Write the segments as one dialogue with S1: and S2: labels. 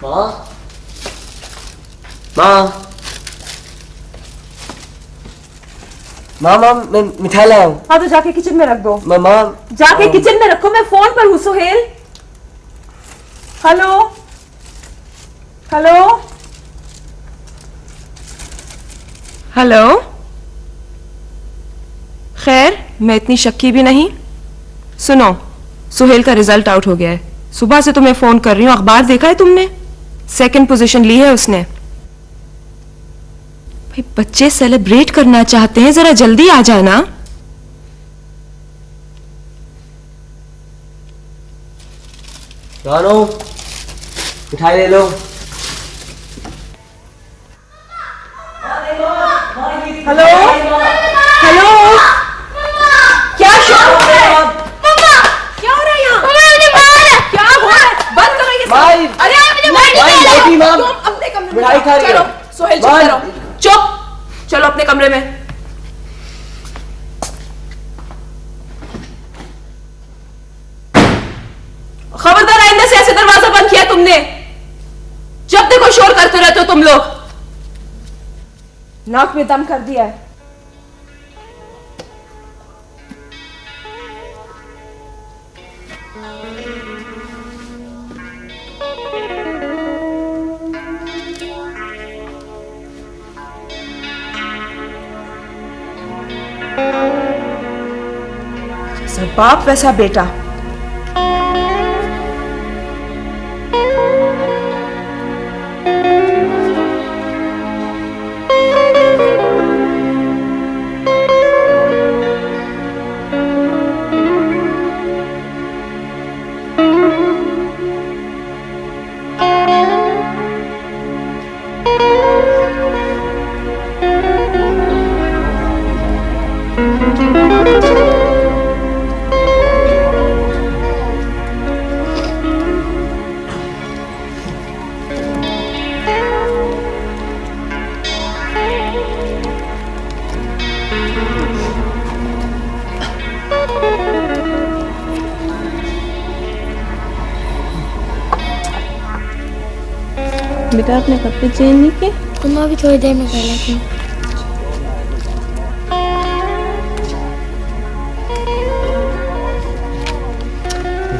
S1: माँ माँ माँ माँ मैं मिठाई लाया हूँ।
S2: हाँ तो जाके किचन में रख दो।
S1: माँ
S2: जाके किचन में रखो, मैं फोन पर हूँ सुहेल। Hello hello hello. खैर मैं इतनी शक्की भी नहीं। सुनो, सुहेल का रिजल्ट आउट हो गया है। सुबह से तुम्हें फोन कर रही हूँ, अखबार देखा है तुमने? सेकंड पोजीशन ली है उसने। भाई बच्चे सेलिब्रेट करना चाहते हैं, जरा जल्दी आ जाना।
S1: रानो मिठाई ले लो।
S2: हेलो हेलो, क्या शोर हो रहा है? क्या हो रहा है यहाँ? क्या हो रहा है? बंद करो ये सब। अरे तुम अपने कमरे में जाओ। चलो सुहेल चुप करो, चुप। चलो अपने कमरे में। खबरदार, आइंदा से ऐसे दरवाजा बंद किया तुमने। जब देखो शोर करते रहते हो तुम लोग। नाक में दम कर दिया है। जैसा बाप वैसा बेटा।
S3: बेटा अपने कपड़े चेंज नहीं किए?
S4: तुम अभी थोड़ी देर में कर लेती।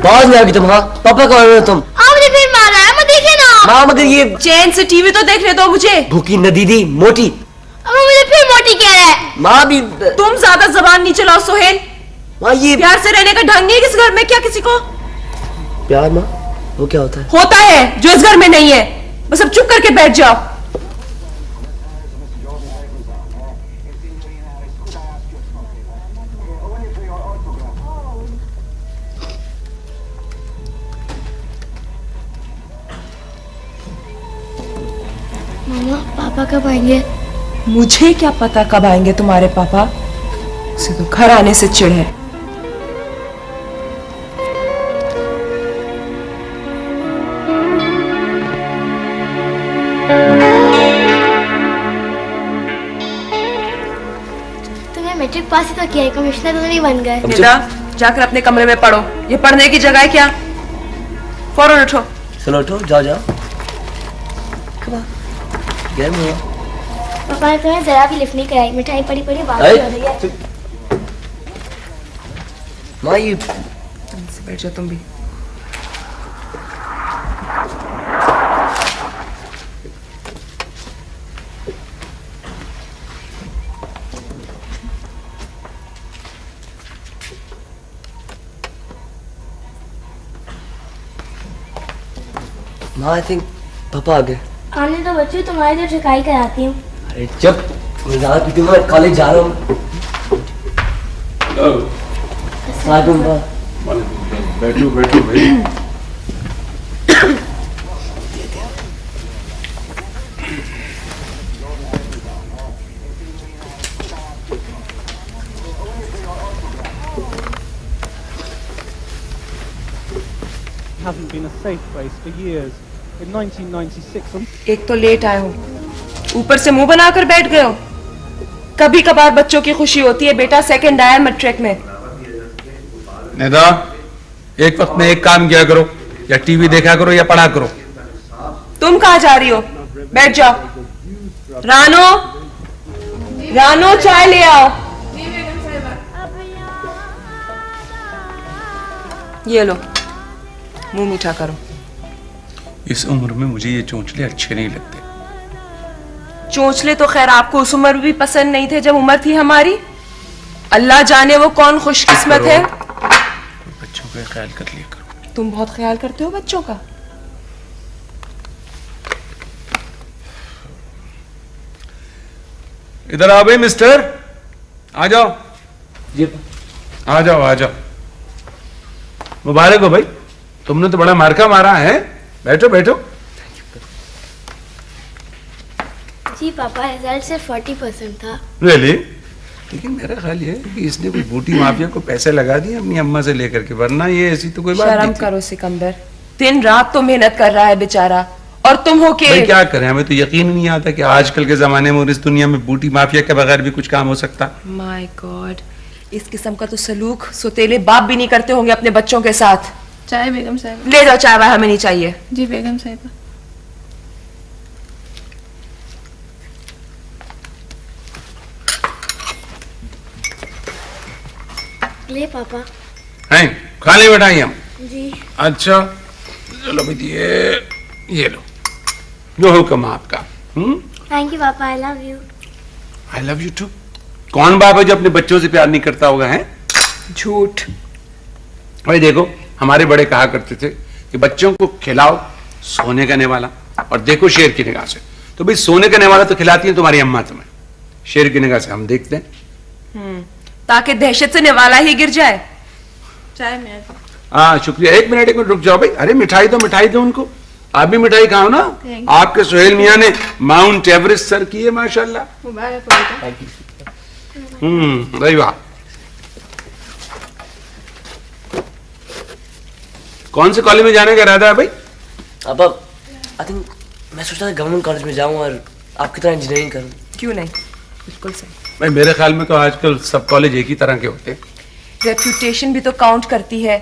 S1: बाज में आ गई तुम। हाँ पापा कौन हो तुम?
S4: मुझे फिर मारा है, मुझे देखिए ना।
S1: माँ मगर ये
S2: चैन से टीवी तो देखने दो मुझे।
S1: भूखी न दीदी मोटी।
S4: अब मुझे फिर मोटी कह रहा है।
S1: माँ भी
S2: तुम ज्यादा जबान नहीं चलाओ सुहेल।
S1: माँ ये
S2: प्यार से रहने का ढंग नहीं है किस घर में। क्या किसी को
S1: प्यार माँ वो क्या होता है?
S2: होता है जो इस घर में नहीं है। बस अब चुप करके बैठ जाओ।
S4: मामा पापा कब आएंगे?
S2: मुझे क्या पता कब आएंगे तुम्हारे पापा। उसे तो घर आने से चिढ़ है।
S4: तुमने मैट्रिक पास ही तो किया है, कमिश्नर तो नहीं बन गए।
S2: बेटा जाकर अपने कमरे में पढ़ो। ये पढ़ने की जगह है क्या? फौरन उठो।
S1: चलो उठो जाओ जाओ। गर्म हुआ।
S4: पापा ने तुम्हें जरा भी लिफ्ट नहीं कराई। मिठाई पड़ी पड़ी बात हो रही है।
S1: माँ ये
S2: बैठ जाओ तुम भी।
S1: माँ आई थिंक पापा आ गए।
S4: आने तो बच्चे, तुम्हारी तो ठिकाई कराती हूँ।
S1: अरे जब मैं कॉलेज जा रहा हूँ।
S5: बैठो बैठो भाई।
S6: Hasn't been a safe place for years. In 1996,
S2: एक तो लेट आए हो, ऊपर से मुंह बनाकर बैठ गए हो। कभी कभार बच्चों की खुशी होती है बेटा। सेकंड आया मैट्रिक में।
S5: नेदा एक वक्त में एक काम किया करो, या टीवी देखा करो या पढ़ा करो।
S2: तुम कहाँ जा रही हो? बैठ जाओ। रानो, रानो चाय ले आओ। ये लो, मुंह मीठा करो।
S5: इस उम्र में मुझे ये चोंचले अच्छे नहीं लगते।
S2: चोंचले तो खैर आपको उस उम्र में भी पसंद नहीं थे जब उम्र थी हमारी। अल्लाह जाने वो कौन खुशकिस्मत है।
S5: बच्चों का ख्याल कर लिया करो।
S2: तुम बहुत ख्याल करते हो बच्चों का।
S5: इधर आओ भाई मिस्टर, आ जाओ।
S1: जी
S5: आ जाओ आ जाओ। मुबारक हो भाई, तुमने तो बड़ा मार्का मारा है। बैठो बैठो।
S4: जी पापा, रिजल्ट सिर्फ 40% था।
S5: रियली? लेकिन मेरा ख्याल ये है कि इसने कोई बूटी माफिया को पैसे लगा दिए अपनी अम्मा से लेकर के, वरना ये ऐसी तो कोई बात नहीं
S2: शर्म
S5: थी।
S2: करो सिकंदर, दिन रात तो मेहनत कर रहा है बेचारा, और तुम हो के
S5: भाई क्या करें, हमें तो यकीन नहीं आता कि आजकल के जमाने में और इस दुनिया में बूटी माफिया के बगैर भी कुछ काम हो सकता।
S2: माय गॉड, इस किस्म का तो सलूक सोतेले बाप भी नहीं करते होंगे अपने बच्चों के साथ।
S3: चाय बेगम साहिबा।
S2: ले जाओ चाय, हमें नहीं चाहिए।
S3: जी बेगम साहिबा।
S4: ले पापा।
S5: हैं, खा ले बेटा हम।
S4: जी।
S5: अच्छा चलो भाई, ये लो जो हुक्म आपका।
S4: थैंक यू पापा, I love you.
S5: I love you too. कौन बाप है जो अपने बच्चों से प्यार नहीं करता होगा? है
S2: झूठ।
S5: भाई देखो, हमारे बड़े कहा करते थे कि बच्चों को खिलाओ सोने का निवाला, और देखो शेर की निगाह से। तो भाई सोने का निवाला तो खिलाती है तुम्हारी अम्मा तुम्हें, शेर की निगाह से हम देखते हैं।
S2: ताकि दहशत से निवाला ही गिर जाए।
S3: चाय में आ
S5: हाँ शुक्रिया। एक मिनट रुक जाओ भाई। अरे मिठाई दो उनको। आप भी मिठाई खाओ ना। आपके सुहेल मियाँ ने माउंट एवरेस्ट सर की है माशाल्लाह।
S3: मुबारक हो बेटा।
S5: भाई वाह। कौन से कॉलेज में जाने का इरादा है भाई?
S1: अब आई थिंक मैं सोचता था गवर्नमेंट कॉलेज में जाऊं और आपकी तरह इंजीनियरिंग करूं।
S2: क्यों नहीं, बिल्कुल सही।
S5: भाई मेरे ख्याल में तो आजकल सब कॉलेज एक ही तरह के होते हैं।
S2: रेप्यूटेशन भी तो काउंट करती है।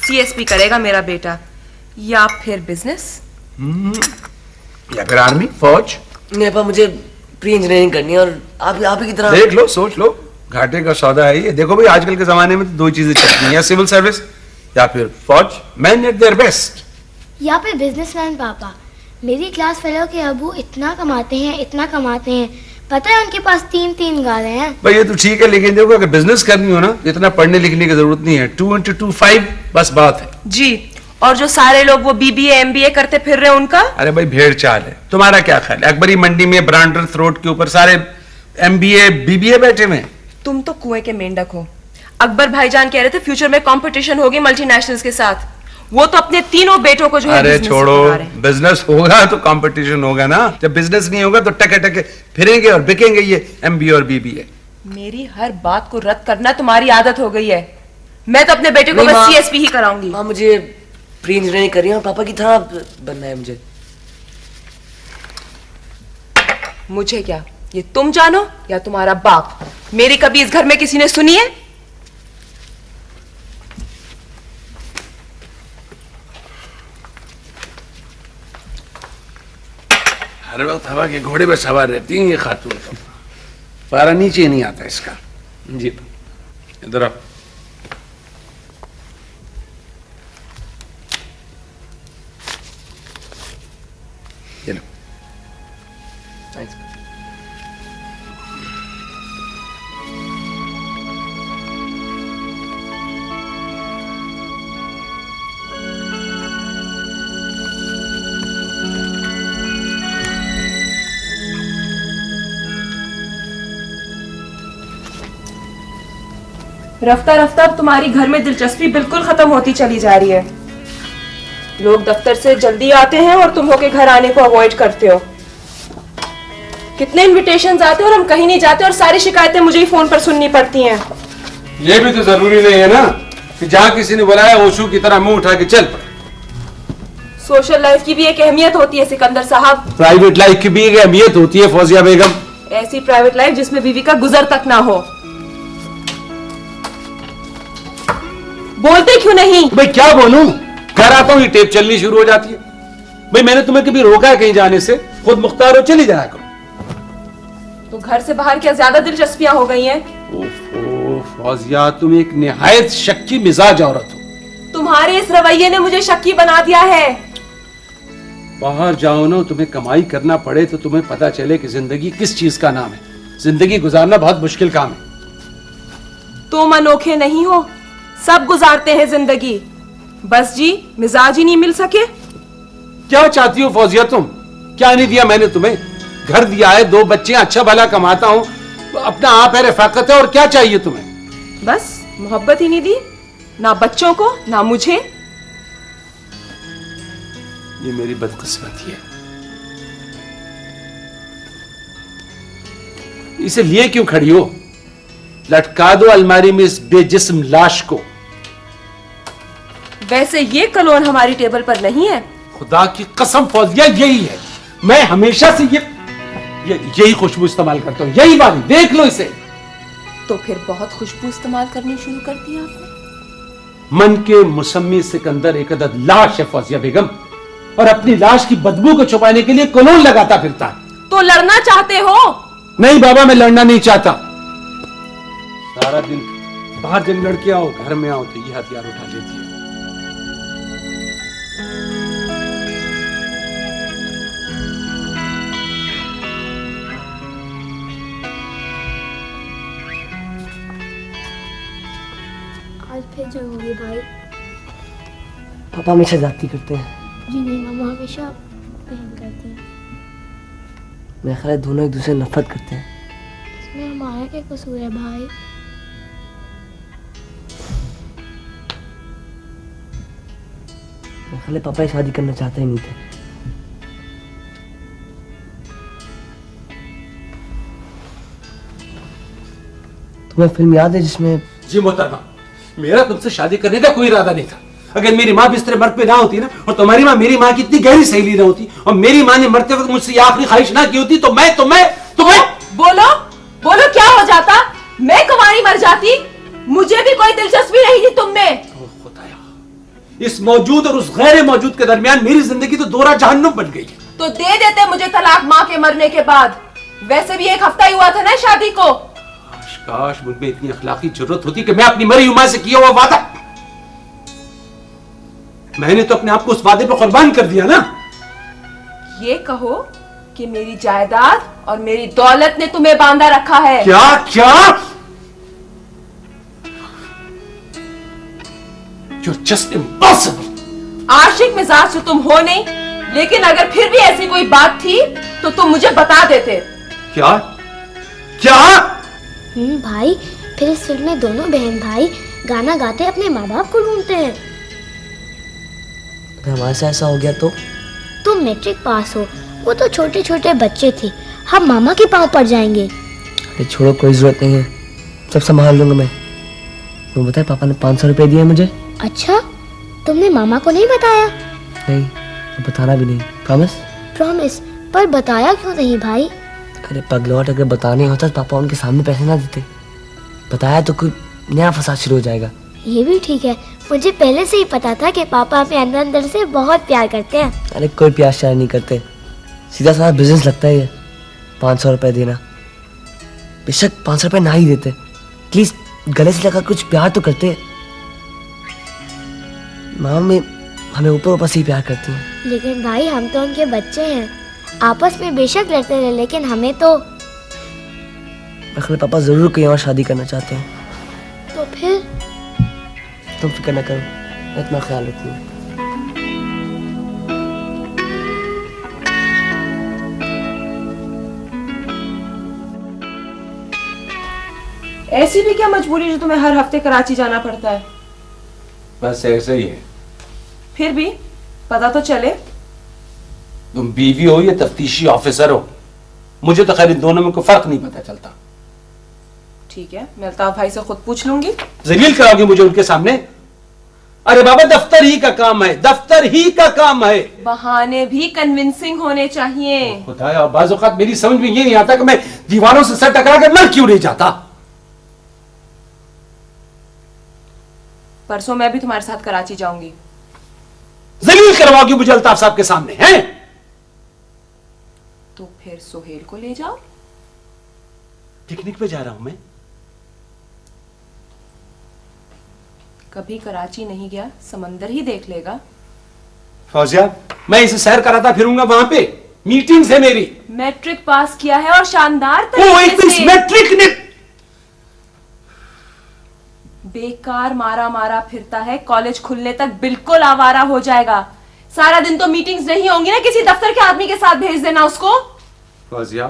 S2: सीएसपी करेगा मेरा बेटा, या फिर बिजनेस,
S5: या फिर आर्मी फौज।
S1: नहीं पापा, मुझे प्री इंजीनियरिंग करनी है और आप ही की तरह।
S5: देख लो, सोच लो, घाटे का सौदा है ये। देखो भाई आजकल के जमाने में तो दो चीजें चलती हैं, या सिविल सर्विस या फिर फौज। Man eight their best.
S4: या फिर बिजनेसमैन पापा। मेरी क्लास फेलो के अबू इतना कमाते हैं, पता है उनके पास 3 गाड़े हैं।
S5: भाई ये तो ठीक है, लेकिन देखो अगर बिजनेस करनी हो ना, इतना पढ़ने लिखने की जरूरत नहीं है। 2 into 2 5 बस बात है
S2: जी। और जो सारे लोग वो बीबीए एमबीए करते फिर रहे उनका।
S5: अरे भाई भेड़ चाल है। तुम्हारा क्या ख्याल है, अकबरी मंडी में ब्रांडर थ्रोट के ऊपर सारे एमबीए बीबीए बैठे हुए हैं?
S2: तुम तो कुएं के मेंढक हो। अकबर भाईजान कह रहे थे फ्यूचर में कंपटीशन होगी मल्टीनेशनल्स के साथ। वो तो अपने तीनों बेटों को जो है
S5: अरे
S2: business
S5: छोड़ो,
S2: सिखा रहे हैं।
S5: बिजनेस होगा तो कंपटीशन होगा ना। जब बिजनेस नहीं होगा तो टके टके फिरेंगे और बिकेंगे ये एमबीए और बीबीए।
S2: मेरी हर बात को रद्द करना तुम्हारी आदत हो गई है। मैं तो अपने बेटे को
S1: नहीं,
S2: बस
S1: माँ।
S2: सीएसपी ही कराऊंगी।
S1: माँ मुझे प्री इंजीनियरिंग करनी है और पापा की तरह बनना है मुझे।
S2: मुझे क्या, ये तुम जानो या तुम्हारा बाप। मेरी कभी इस घर में किसी ने सुनी है?
S5: हर वक्त हवा के घोड़े पे सवार रहती हैं ये खातून। तो पारा नीचे नहीं आता इसका। जी इधर आओ। ये लो।
S2: रफ्ता रफ्ता अब तुम्हारी घर में दिलचस्पी बिल्कुल खत्म होती चली जा रही है। लोग दफ्तर से जल्दी आते हैं और तुम होके घर आने को अवॉइड करते हो। कितने इनविटेशंस आते हैं और हम कहीं नहीं जाते, और सारी शिकायतें मुझे ही फोन पर सुननी पड़ती हैं।
S5: ये भी तो जरूरी नहीं है ना कि जहाँ किसी ने बुलाया ओशू की तरह मुंह उठा के चल पड़े।
S2: सोशल लाइफ की भी एक अहमियत होती है सिकंदर साहब।
S5: प्राइवेट लाइफ की भी एक अहमियत होती है फौजिया बेगम।
S2: ऐसी प्राइवेट लाइफ जिसमें बीवी का गुजर तक ना हो। बोलते क्यों नहीं?
S5: भाई क्या बोलूं, घर आता हूँ ये टेप चलनी शुरू हो जाती है। भाई मैंने तुम्हें कभी रोका है कहीं जाने से? खुद मुख्तार हो, चली जाया करो।
S2: तो घर से बाहर क्या ज्यादा दिलचस्पियां हो गई हैं?
S5: ओफो फौजिया, तुम एक निहायत शक्की मिजाज औरत हो।
S2: तुम्हारे इस रवैये ने मुझे शक्की बना दिया है।
S5: बाहर जाओ ना, तुम्हें कमाई करना पड़े तो तुम्हें पता चले कि जिंदगी किस चीज का नाम है। जिंदगी गुजारना बहुत मुश्किल काम है।
S2: तुम अनोखे नहीं हो, सब गुजारते हैं जिंदगी। बस जी मिजाज ही नहीं मिल सके।
S5: क्या चाहती हो फौजिया तुम? क्या नहीं दिया मैंने तुम्हें? घर दिया है, 2 बच्चे, अच्छा भला कमाता हूं, अपना आप है, रफाकत है, और क्या चाहिए तुम्हें?
S2: बस मोहब्बत ही नहीं दी, ना बच्चों को ना मुझे।
S5: ये मेरी बदकिस्मती है। इसे लिए क्यों खड़ी हो? लटका दो अलमारी में इस बेजिस्म लाश को।
S2: वैसे ये कलोन हमारी टेबल पर नहीं है।
S5: खुदा की कसम फौजिया, यही है। मैं हमेशा से यही खुशबू इस्तेमाल करता हूं, यही वाली, देख लो इसे।
S2: तो फिर बहुत खुशबू इस्तेमाल करनी शुरू कर दी आपने।
S5: मन के मुसम्मी सिकंदर एक अदद लाश है फौजिया बेगम, और अपनी लाश की बदबू को छुपाने के लिए कलोन लगाता फिरता है।
S2: तो लड़ना चाहते हो?
S5: नहीं बाबा, मैं लड़ना नहीं चाहता। सारा दिन बाहर जब लड़के आओ, घर में आओ तो ये हथियार उठा लेती है।
S4: आज फिर जरूरी भाई।
S1: पापा हमेशा जाती करते हैं।
S4: जी नहीं, मामा हमेशा बहन करते हैं।
S1: मेरा ख्याल है दोनों एक दूसरे से नफरत करते हैं।
S4: इसमें हमारा क्या कसूर है भाई?
S1: मेरा ख्याल है पापा ये शादी करना चाहते ही नहीं थे। तुम्हें फिल्म याद है जिसमें?
S5: जी मोहतरमा, मेरा तुमसे शादी करने का कोई इरादा नहीं था। अगर मेरी माँ बिस्तर मर्द पे ना होती ना, और तुम्हारी माँ मेरी माँ की इतनी गहरी सहेली ना होती, और मेरी माँ ने मरते वक्त मुझसे ये आखिरी ख्वाहिश ना की होती, तो मैं
S2: बोलो बोलो, क्या हो जाता? मैं कुंवारी मर जाती? मुझे भी कोई दिलचस्पी नहीं थी तुम में।
S5: खुदाया, इस मौजूद और उस गैर मौजूद के दरमियान मेरी जिंदगी तो दोहरा जहन्नुम बन गई है।
S2: तो दे देते मुझे तलाक माँ के मरने के बाद। वैसे भी 1 हफ्ता ही हुआ था ना शादी को।
S5: काश मुझ में इतनी अखलाकी जरूरत होती कि मैं अपनी मरी हुई मां से किया हुआ वादा, मैंने तो अपने आप को उस वादे पर कुर्बान कर दिया ना।
S2: ये कहो कि मेरी जायदाद और मेरी दौलत ने तुम्हें बांधा रखा है।
S5: क्या क्या? You're just impossible।
S2: आशिक मिजाज से तुम हो नहीं, लेकिन अगर फिर भी ऐसी कोई बात थी तो तुम मुझे बता देते।
S5: क्या क्या?
S4: भाई, फिर इस फिल्म में दोनों बहन भाई गाना गाते अपने माँ बाप को ढूंढते हैं।
S1: अगर हमारे साथ ऐसा हो गया तो?
S4: तुम मैट्रिक पास हो, वो तो छोटे छोटे बच्चे थे, हम मामा के पाँव पड़ जाएंगे।
S1: अरे छोड़ो, कोई जरूरत नहीं है, सब संभाल लूंगा मैं। तुम बताए पापा ने 500 रुपए दिए मुझे।
S4: अच्छा, तुमने मामा को नहीं बताया?
S1: नहीं, अब बताना भी नहीं। प्रॉमिस?
S4: प्रॉमिस। पर बताया क्यों नहीं भाई?
S1: अरे पगलौट, अगर बताने होता तो पापा उनके सामने पैसे ना देते। बताया तो कोई नया फसाद शुरू हो जाएगा।
S4: ये भी ठीक है, मुझे पहले से ही पता था कि पापा हमें अंदर अंदर से बहुत प्यार करते हैं।
S1: अरे कोई प्यार श्यार नहीं करते, सीधा साधा बिजनेस लगता है ये। 500 रुपए देना, बेशक 500 रुपए ना ही देते, प्लीज गले से लगा कुछ प्यार तो करते। मामा हमें ऊपर ऊपर से ही प्यार करती हैं।
S4: लेकिन भाई, हम तो उनके बच्चे हैं, आपस में बेशक लड़ते रहे, लेकिन हमें तो।
S1: पापा जरूर कहीं और शादी करना चाहते हैं।
S4: तो फिर?
S1: तुम फिक्र न करो, मैं इतना ख्याल रखती हूँ।
S2: ऐसी भी क्या मजबूरी जो तुम्हें हर हफ्ते कराची जाना पड़ता है?
S5: बस ऐसे ही है।
S2: फिर भी पता तो चले।
S5: तुम बीवी हो या तफ्तीशी ऑफिसर हो, मुझे तो खैर इन दोनों में कोई फर्क नहीं पता चलता।
S2: ठीक है, मैं अल्ताफ भाई से खुद पूछ लूंगी।
S5: जलील कराओगे मुझे उनके सामने? अरे बाबा, दफ्तर ही का काम है, दफ्तर ही का काम है।
S2: बहाने भी कन्विंसिंग होने चाहिए।
S5: खुदाया, बाज़ औक़ात मेरी समझ में ये नहीं आता कि मैं दीवारों से सर टकरा कर मर क्यों नहीं जाता।
S2: परसों मैं भी तुम्हारे साथ कराची जाऊंगी।
S5: जलील करवाओगी मुझे अल्ताफ साहब के सामने, हैं?
S2: तो फिर सोहेल को ले जाओ।
S5: पिकनिक पे जा रहा हूं मैं।
S2: कभी कराची नहीं गया, समंदर ही देख लेगा।
S5: फौजिया, मैं इसे सैर कराता फिरूंगा, वहां पे मीटिंग्स है मेरी।
S2: मैट्रिक पास किया है और शानदार
S5: ओ,
S2: तरीके
S5: एक तो इस मैट्रिक ने
S2: बेकार मारा मारा फिरता है, कॉलेज खुलने तक बिल्कुल आवारा हो जाएगा। सारा दिन तो मीटिंग्स नहीं होंगी ना, किसी दफ्तर के आदमी के साथ भेज देना उसको।
S5: फौजिया,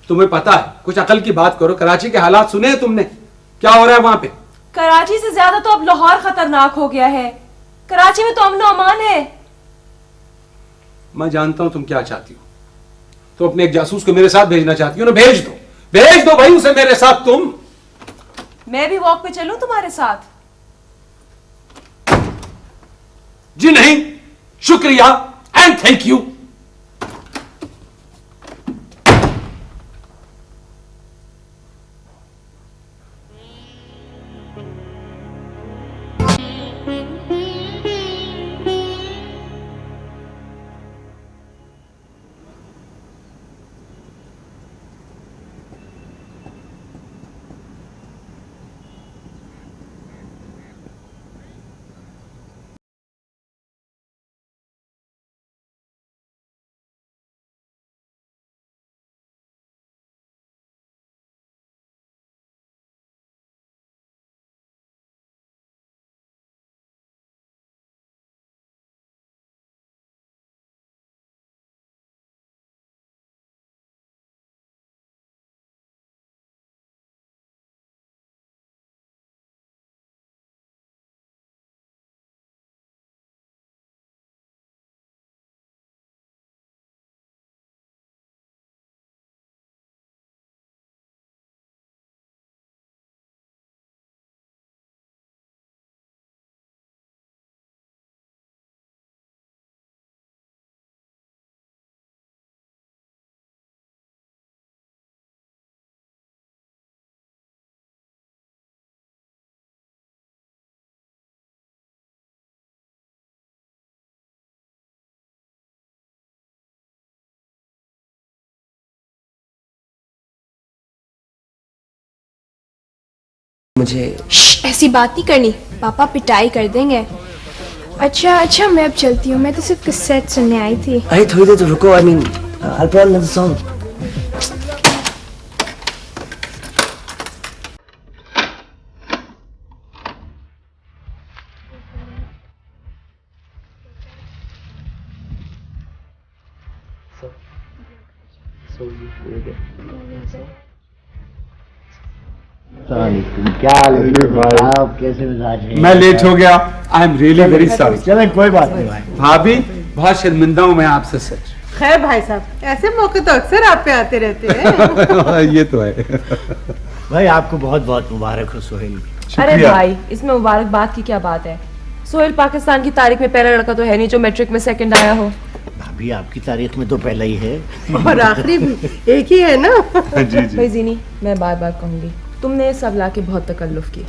S5: तुम्हें पता है, कुछ अकल की बात करो। कराची के हालात सुने हैं तुमने, क्या हो रहा है वहां पे?
S2: कराची से ज्यादा तो अब लाहौर खतरनाक हो गया है। कराची में तो अमन अमान है।
S5: मैं जानता हूं तुम क्या चाहती हो। तो अपने एक जासूस को मेरे साथ भेजना चाहती हो ना, भेज दो भाई उसे मेरे साथ। तुम,
S2: मैं भी वॉक पे चलूं तुम्हारे साथ?
S5: जी नहीं, शुक्रिया एंड थैंक यू।
S1: मुझे
S3: ऐसी बात नहीं करनी, पापा पिटाई कर देंगे। अच्छा मैं अब चलती हूँ, मैं तो सिर्फ कैसेट सुनने आई थी।
S1: अरे थोड़ी देर तो रुको। I mean I'll put on another song.
S7: क्या आप कैसे मिजाज है?
S5: मैं लेट हो गया, I am really very sorry.
S7: चलें कोई बात नहीं भाई।
S5: भाभी, बहुत शर्मिंदा हूं मैं आपसे, सच।
S8: खैर भाई साहब, ऐसे मौके तो अक्सर आप पे आते रहते हैं।
S5: ये तो है।
S7: भाई आपको बहुत बहुत मुबारक हो सोहेल।
S2: अरे भाई, इसमें मुबारकबाद की क्या बात है? सोहेल पाकिस्तान की तारीख में पहला लड़का तो है नहीं जो मैट्रिक में सेकंड आया हो।
S7: भाभी आपकी तारीख में तो पहला ही है
S8: और आखिरी भी एक ही है ना।
S2: भाई जीनी, मैं बार बार कहूंगी, तुमने सब लाके बहुत तकल्लुफ की।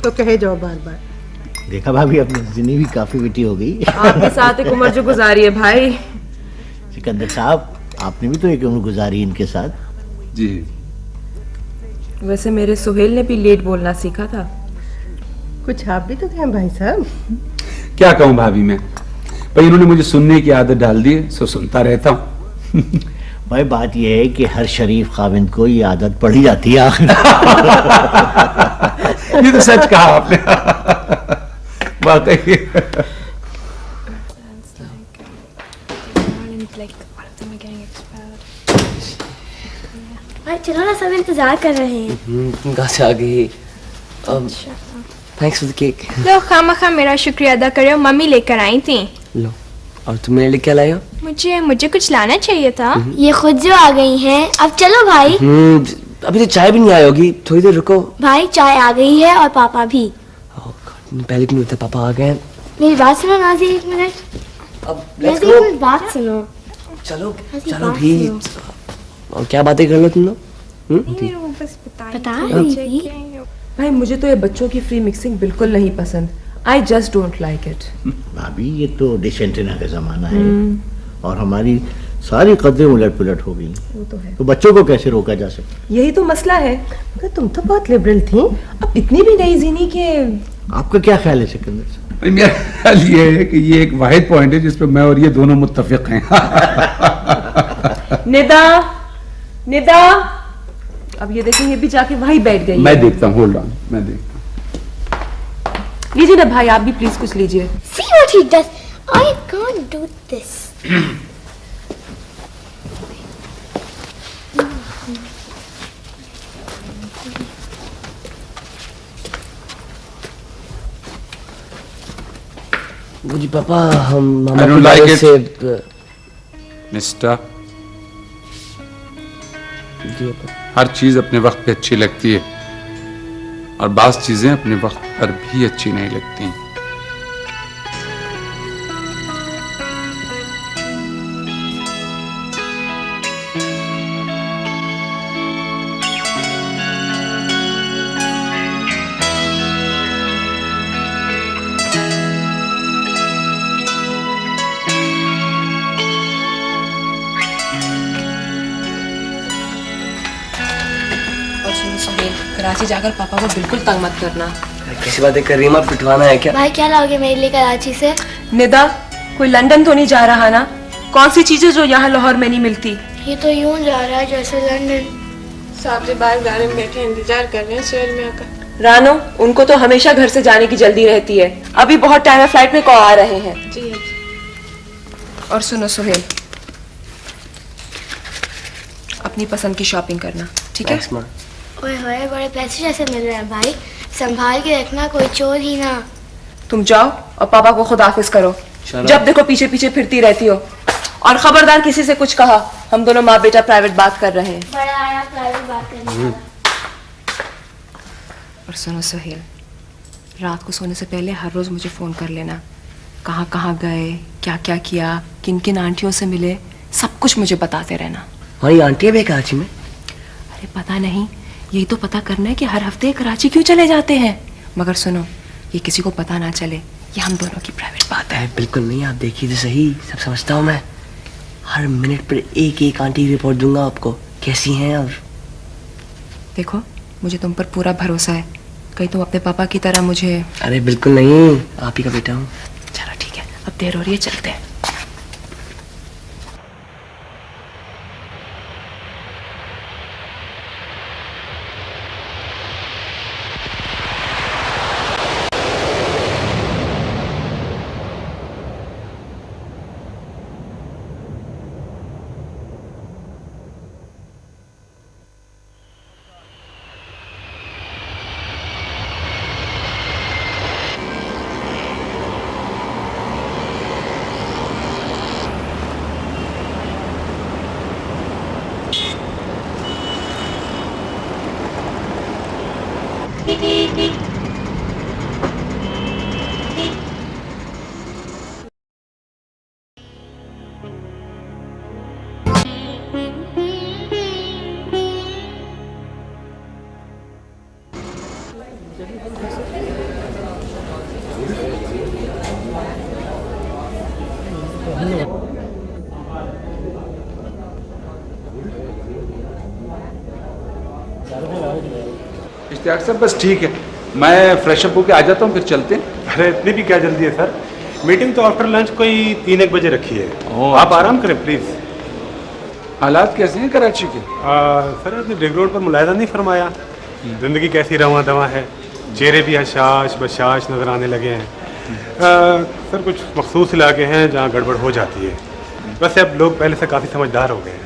S8: तो कहे जाओ बार बार।
S7: देखा भाभी, अपनी जिनी भी काफी बेटी हो गई।
S2: आपके साथ एक उम्र जो गुजारी है भाई।
S7: सिकंदर साहब, आपने भी तो एक उम्र गुजारी इनके साथ।
S5: जी।
S2: वैसे मेरे सोहेल ने भी लेट बोलना सीखा था।
S8: कुछ आप भी तो कहें भाई साहब।
S5: क्या कहूं भाभी मैं, पर इन्होंने मुझे सुनने की आदत डाल दी है, सो सुनता रहता हूं।
S7: भाई बात यह है कि हर शरीफ खाविंद को ये आदत पड़ी जाती है।
S5: ये तो सच कहा आपने। वाकई।
S4: भाई चलो ना, सब इंतजार कर रहे हैं।
S1: कहाँ से आ गई? Thanks for the cake.
S3: लो खामखा मेरा शुक्रिया अदा करो, मम्मी लेकर आई थी।
S1: लो, और तुम मेरे लिए क्या लाई हो?
S3: मुझे कुछ लाना चाहिए था।
S4: ये खुद जो आ गई हैं। अब चलो भाई।
S1: अभी तो चाय भी नहीं आई होगी, थोड़ी देर रुको।
S4: भाई चाय आ गई है और पापा भी।
S1: पहले क्यों नहीं, पापा आ गए।
S4: मेरी बात सुनो नाज़ी, एक मिनट।
S1: अब
S4: नाज़ी मेरी बात सुनो।
S1: चलो
S4: नाज़ी,
S1: चलो
S4: बात
S1: भी।
S4: सुनो।
S1: और क्या बातें कर लो तुम लोग?
S4: बता रही थी।
S2: भाई मुझे तो ये बच्चों की फ्री मिक्सिंग बिल्कुल नहीं पसंद। I just don't like it.
S7: भाभी ये तो डिश एंटीना का जमाना है और हमारी सारी कदरें उलट पुलट हो गई।
S2: वो तो है।
S7: तो बच्चों को कैसे रोका जा सकता?
S2: यही तो मसला है।
S8: मगर तुम तो बहुत लिबरल थी।
S2: अब इतनी भी नहीं जीनी कि
S7: आपका क्या ख्याल है सिकंदर साहब?
S5: भाई मेरा ख्याल ये है कि ये एक वाहिद पॉइंट है जिस पे मैं और ये दोनों मुत्तफिक हैं।
S2: निदा, निदा, अब ये देखें ये भी जाके वहीं बैठ गई।
S5: मैं देखता हूँ, होल्ड ऑन, मैं देखता हूँ।
S2: लीजिए ना भाई, आप भी प्लीज कुछ लीजिए।
S4: See what he does. I can't do this.
S1: जी पापा, हम
S5: I don't like it.
S1: से
S5: मिस्टर,
S1: जी पापा।
S5: हर चीज अपने वक्त पे अच्छी लगती है और बाज़ चीजें अपने वक्त पर भी अच्छी नहीं लगती।
S2: और सुनो सुहेल, कराची जाकर पापा को बिल्कुल तंग मत करना।
S1: कैसी बातें कर रही हैं, आप पिटवाना है क्या?
S4: भाई क्या लाओगे मेरे लिए कराची से?
S2: निदा, कोई लंदन तो नहीं जा रहा ना? कौन सी चीजें जो यहाँ लाहौर में नहीं मिलती?
S4: ये तो यूं जा रहा है जैसे लंदन।
S3: साहब से बाहर गाड़ी में बैठे इंतजार कर रहे हैं सुहेल में आकर।
S2: रानो, उनको तो हमेशा घर से जाने की जल्दी रहती है। अभी बहुत टाइम है, फ्लाइट में कौ आ रहे हैं।
S3: जी
S2: और सुनो सुहेल, अपनी पसंद की शॉपिंग करना, ठीक है?
S1: Thanks, माँ।
S4: ओए होए, बड़े पैसे जैसे मिल रहे हैं भाई। संभाल के रखना, कोई चोर ही ना।
S2: तुम जाओ और पापा को खुदाफिज करो। जब देखो पीछे पीछे फिरती रहती हो। और खबरदार किसी से कुछ कहा, हम दोनों माँ बेटा प्राइवेट बात कर रहे हैं।
S4: बड़ा आया प्राइवेट बात करने।
S2: और सुनो सुहेल, रात को सोने से पहले हर रोज मुझे फोन कर लेना। कहाँ कहाँ गए, क्या क्या किया, किन किन आंटियों से मिले, सब कुछ मुझे बताते रहना।
S1: हमारी आंटी है भी कराची में?
S2: अरे पता नहीं, यही तो पता करना है कि हर हफ्ते कराची क्यों चले जाते हैं। मगर सुनो, ये किसी को पता ना चले, ये हम दोनों की प्राइवेट बात है।
S1: बिल्कुल नहीं, आप देखिए तो सही, सब समझता हूँ मैं। हर मिनट पर एक एक आंटी की रिपोर्ट दूंगा आपको, कैसी हैं। और
S2: देखो, मुझे तुम पर पूरा भरोसा है, कहीं तुम अपने पापा की तरह मुझे।
S1: अरे बिल्कुल नहीं, आप ही का बेटा हूँ।
S2: चलो ठीक है, अब देर हो रही है, चलते हैं।
S5: इश्तियाक सर बस ठीक है, मैं फ्रेश अप होके आ जाता हूँ, फिर चलते हैं।
S9: अरे इतनी भी क्या जल्दी है सर? मीटिंग तो आफ्टर लंच कोई 3-1 बजे रखी है। आप आराम करें प्लीज।
S5: हालात कैसे हैं कराची के?
S9: सर आपने रिंग रोड पर मुलायदा नहीं फरमाया? जिंदगी कैसी रवा दवा है, चेहरे भी हशाश बशाश नजर आने लगे हैं। सर कुछ मखसूस इलाके हैं जहाँ गड़बड़ हो जाती है। वैसे अब लोग पहले से काफ़ी समझदार हो गए हैं।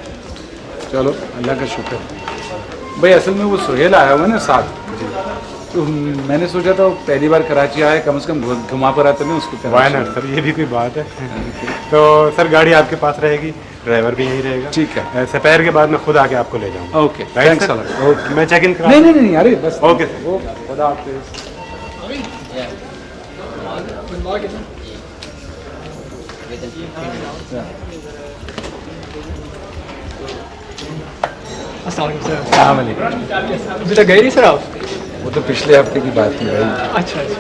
S5: चलो अल्लाह का शुक्र। भाई असल में वो सुहेल आया हुआ है ना साथ, तो मैंने सोचा था पहली बार कराची आया, कम से कम घुमा पर आता नहीं उसको।
S9: वाह ना सर, ये भी कोई बात है। तो सर गाड़ी आपके पास रहेगी, ड्राइवर भी यहीं रहेगा।
S5: ठीक है,
S9: दोपहर के बाद मैं खुद आके आपको ले जाऊँगा।
S5: Okay, thanks a lot.
S9: Okay, मैं चेक इन करा।
S5: नहीं नहीं नहीं, अरे बस
S9: ओके सर,
S5: खुदा हाफिज़। अस्सलाम वालेकुम।
S6: बेटा गए नहीं सर आप?
S5: वो तो पिछले हफ्ते की बात थी भाई।
S6: अच्छा अच्छा।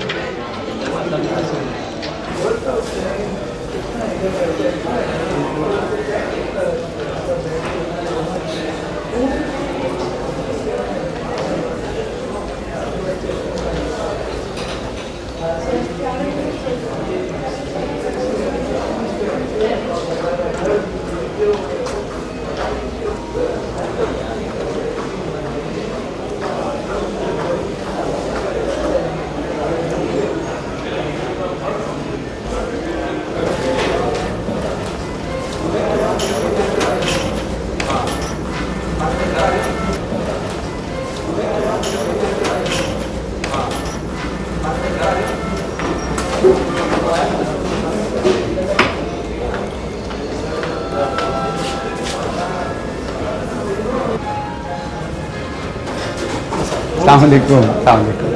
S5: अस्सलाम वालेकुम। अस्सलाम वालेकुम।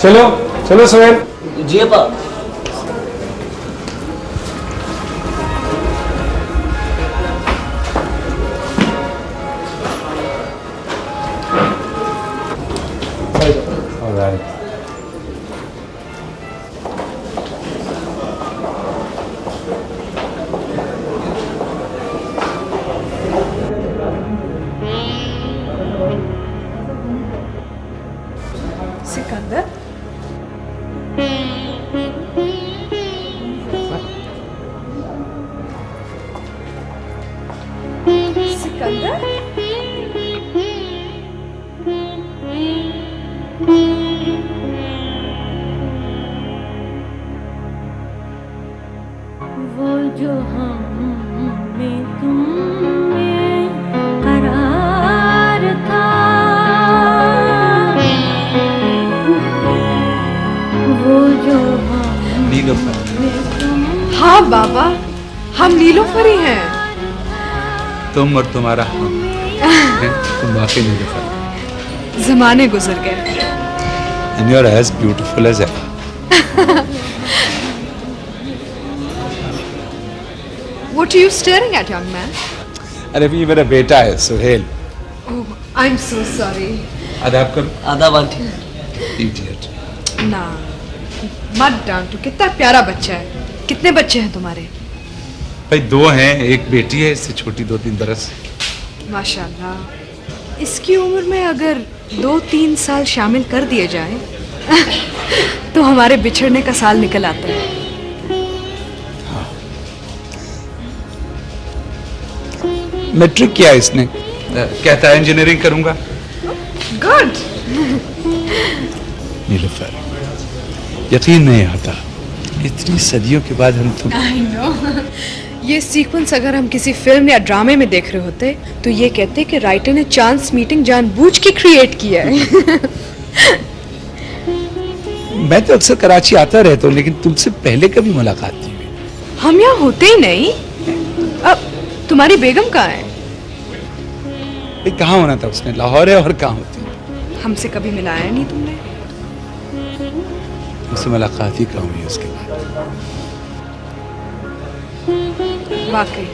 S5: चलो चलो सुहेल।
S1: जी अपा।
S5: Alright.
S2: सिकंदर, सिकंदर,
S10: वो जो हम में तुम में करार था, वो जो हम
S5: नीलोफर।
S2: हाँ बाबा, हम नीलोफर ही हैं।
S5: तुम और तुम्हारा हम हैं? तुम वाकई नीलोफर।
S2: जमाने गुजर गए।
S5: And you're as beautiful as ever.
S2: What are you staring at, young man?
S5: अरे भी मेरा बेटा है Suhail.
S2: Oh, I'm so sorry.
S5: आदाब करो।
S1: आदाब आंटी।
S5: Idiot.
S2: ना, मत डांटो, कितना प्यारा बच्चा है। कितने बच्चे हैं तुम्हारे?
S5: भाई 2 हैं, एक बेटी है, इससे छोटी 2-3 बरस।
S2: माशाल्लाह। इसकी उम्र में अगर 2-3 साल शामिल कर दिए जाएं, तो हमारे बिछड़ने का साल निकल आता है।
S5: मैट्रिक किया इसने, कहता है इंजीनियरिंग करूंगा।
S2: गुड।
S5: नीलोफर, यकीन नहीं आता इतनी सदियों के बाद हम तुम।
S2: I know. ये सीक्वेंस अगर हम किसी फिल्म या ड्रामे में देख रहे होते तो ये कहते कि राइटर ने चांस मीटिंग जानबूझ के क्रिएट किया है।
S5: मैं तो अक्सर कराची आता रहता हूँ, लेकिन तुमसे पहले कभी मुलाकात नहीं हुई।
S2: हम यहाँ होते ही नहीं। अब तुम्हारी बेगम कहाँ है?
S5: भाई कहाँ होना था उसने, लाहौर है, और कहाँ होती।
S2: हमसे कभी मिलाया नहीं तुमने।
S5: उससे मुलाकात ही कहाँ हुई उसके बाद।
S2: वाकई।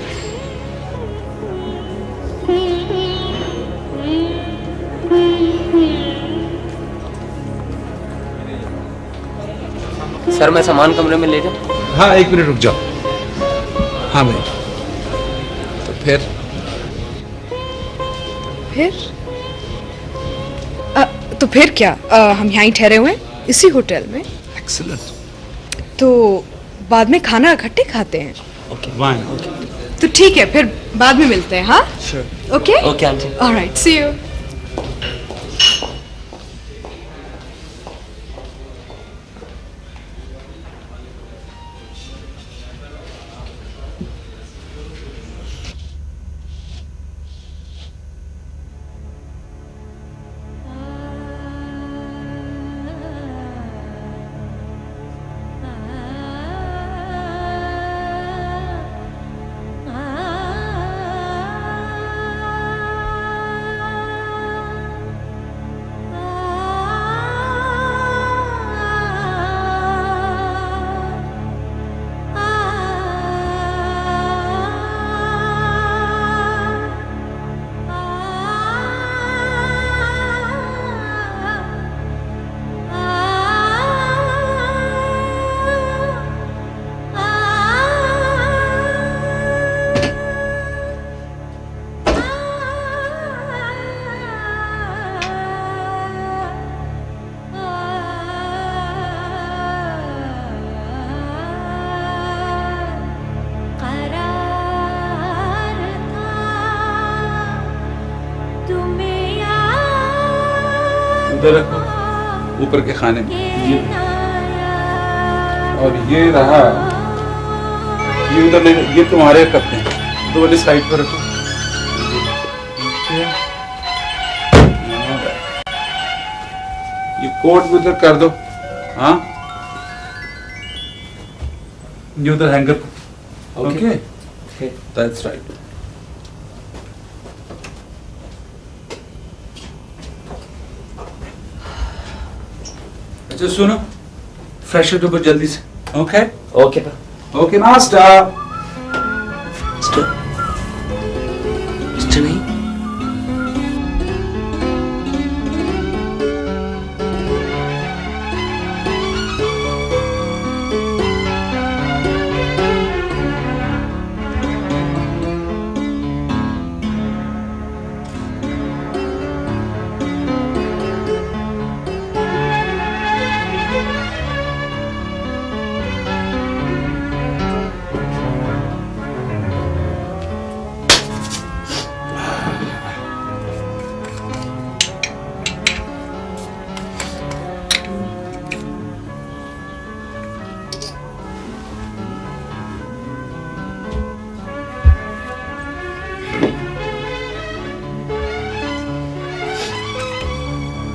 S1: सर मैं सामान कमरे में ले जाऊं?
S5: हाँ 1 मिनट रुक जाओ। हाँ भाई, तो फिर
S2: तो फिर क्या? हम यहाँ ही ठहरे हुए हैं इसी होटल में।
S5: एक्सीलेंट।
S2: तो बाद में खाना इकट्ठे खाते हैं।
S1: ओके।
S2: तो ठीक है, फिर बाद में मिलते हैं। हाँ
S1: sure.
S2: Okay
S1: okay aunty.
S2: Alright, see you.
S5: उधर रखो, ऊपर के खाने में। और ये रहा, ये उधर ले, ये तुम्हारे कपड़े हैं, तो वाली साइड पर रखो। ये कोट भी उधर कर दो। हाँ, ये उधर हैंगर। Okay, that's right. अच्छा सुनो, फ्रेश हो जल्दी से। Okay
S1: okay
S5: okay master.
S1: Mister नहीं,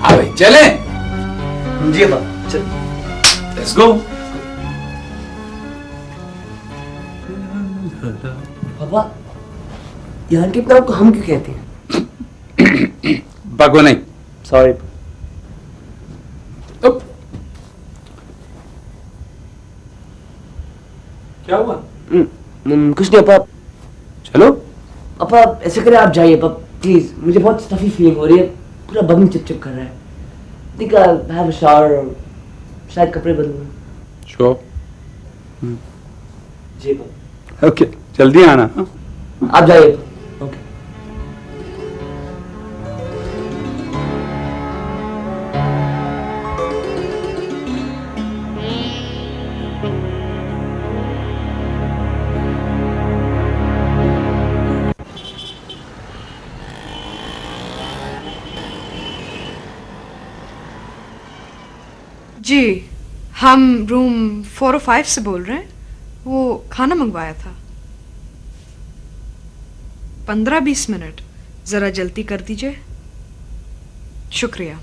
S5: हाँ भाई चले।
S1: जी पापा, चल।
S5: Let's go.
S1: पापा, यहाँ के नाम को हम क्यों कहते हैं?
S5: बगो नहीं।
S1: सॉरी।
S5: क्या हुआ?
S1: कुछ नहीं पापा।
S5: चलो
S1: पापा ऐसे करें, आप जाइए पापा प्लीज, मुझे बहुत स्टफी फीलिंग हो रही है, पूरा बदन चिपचिप कर रहा है। think I'll have a shower और शायद कपड़े बदलूं।
S5: श्योर।
S1: जी पापा।
S5: ओके, जल्दी आना।
S1: आप जाइए। ओके।
S2: जी, हम रूम 405 से बोल रहे हैं। वो खाना मंगवाया था। 15-20 मिनट, जरा जल्दी कर दीजिए। शुक्रिया।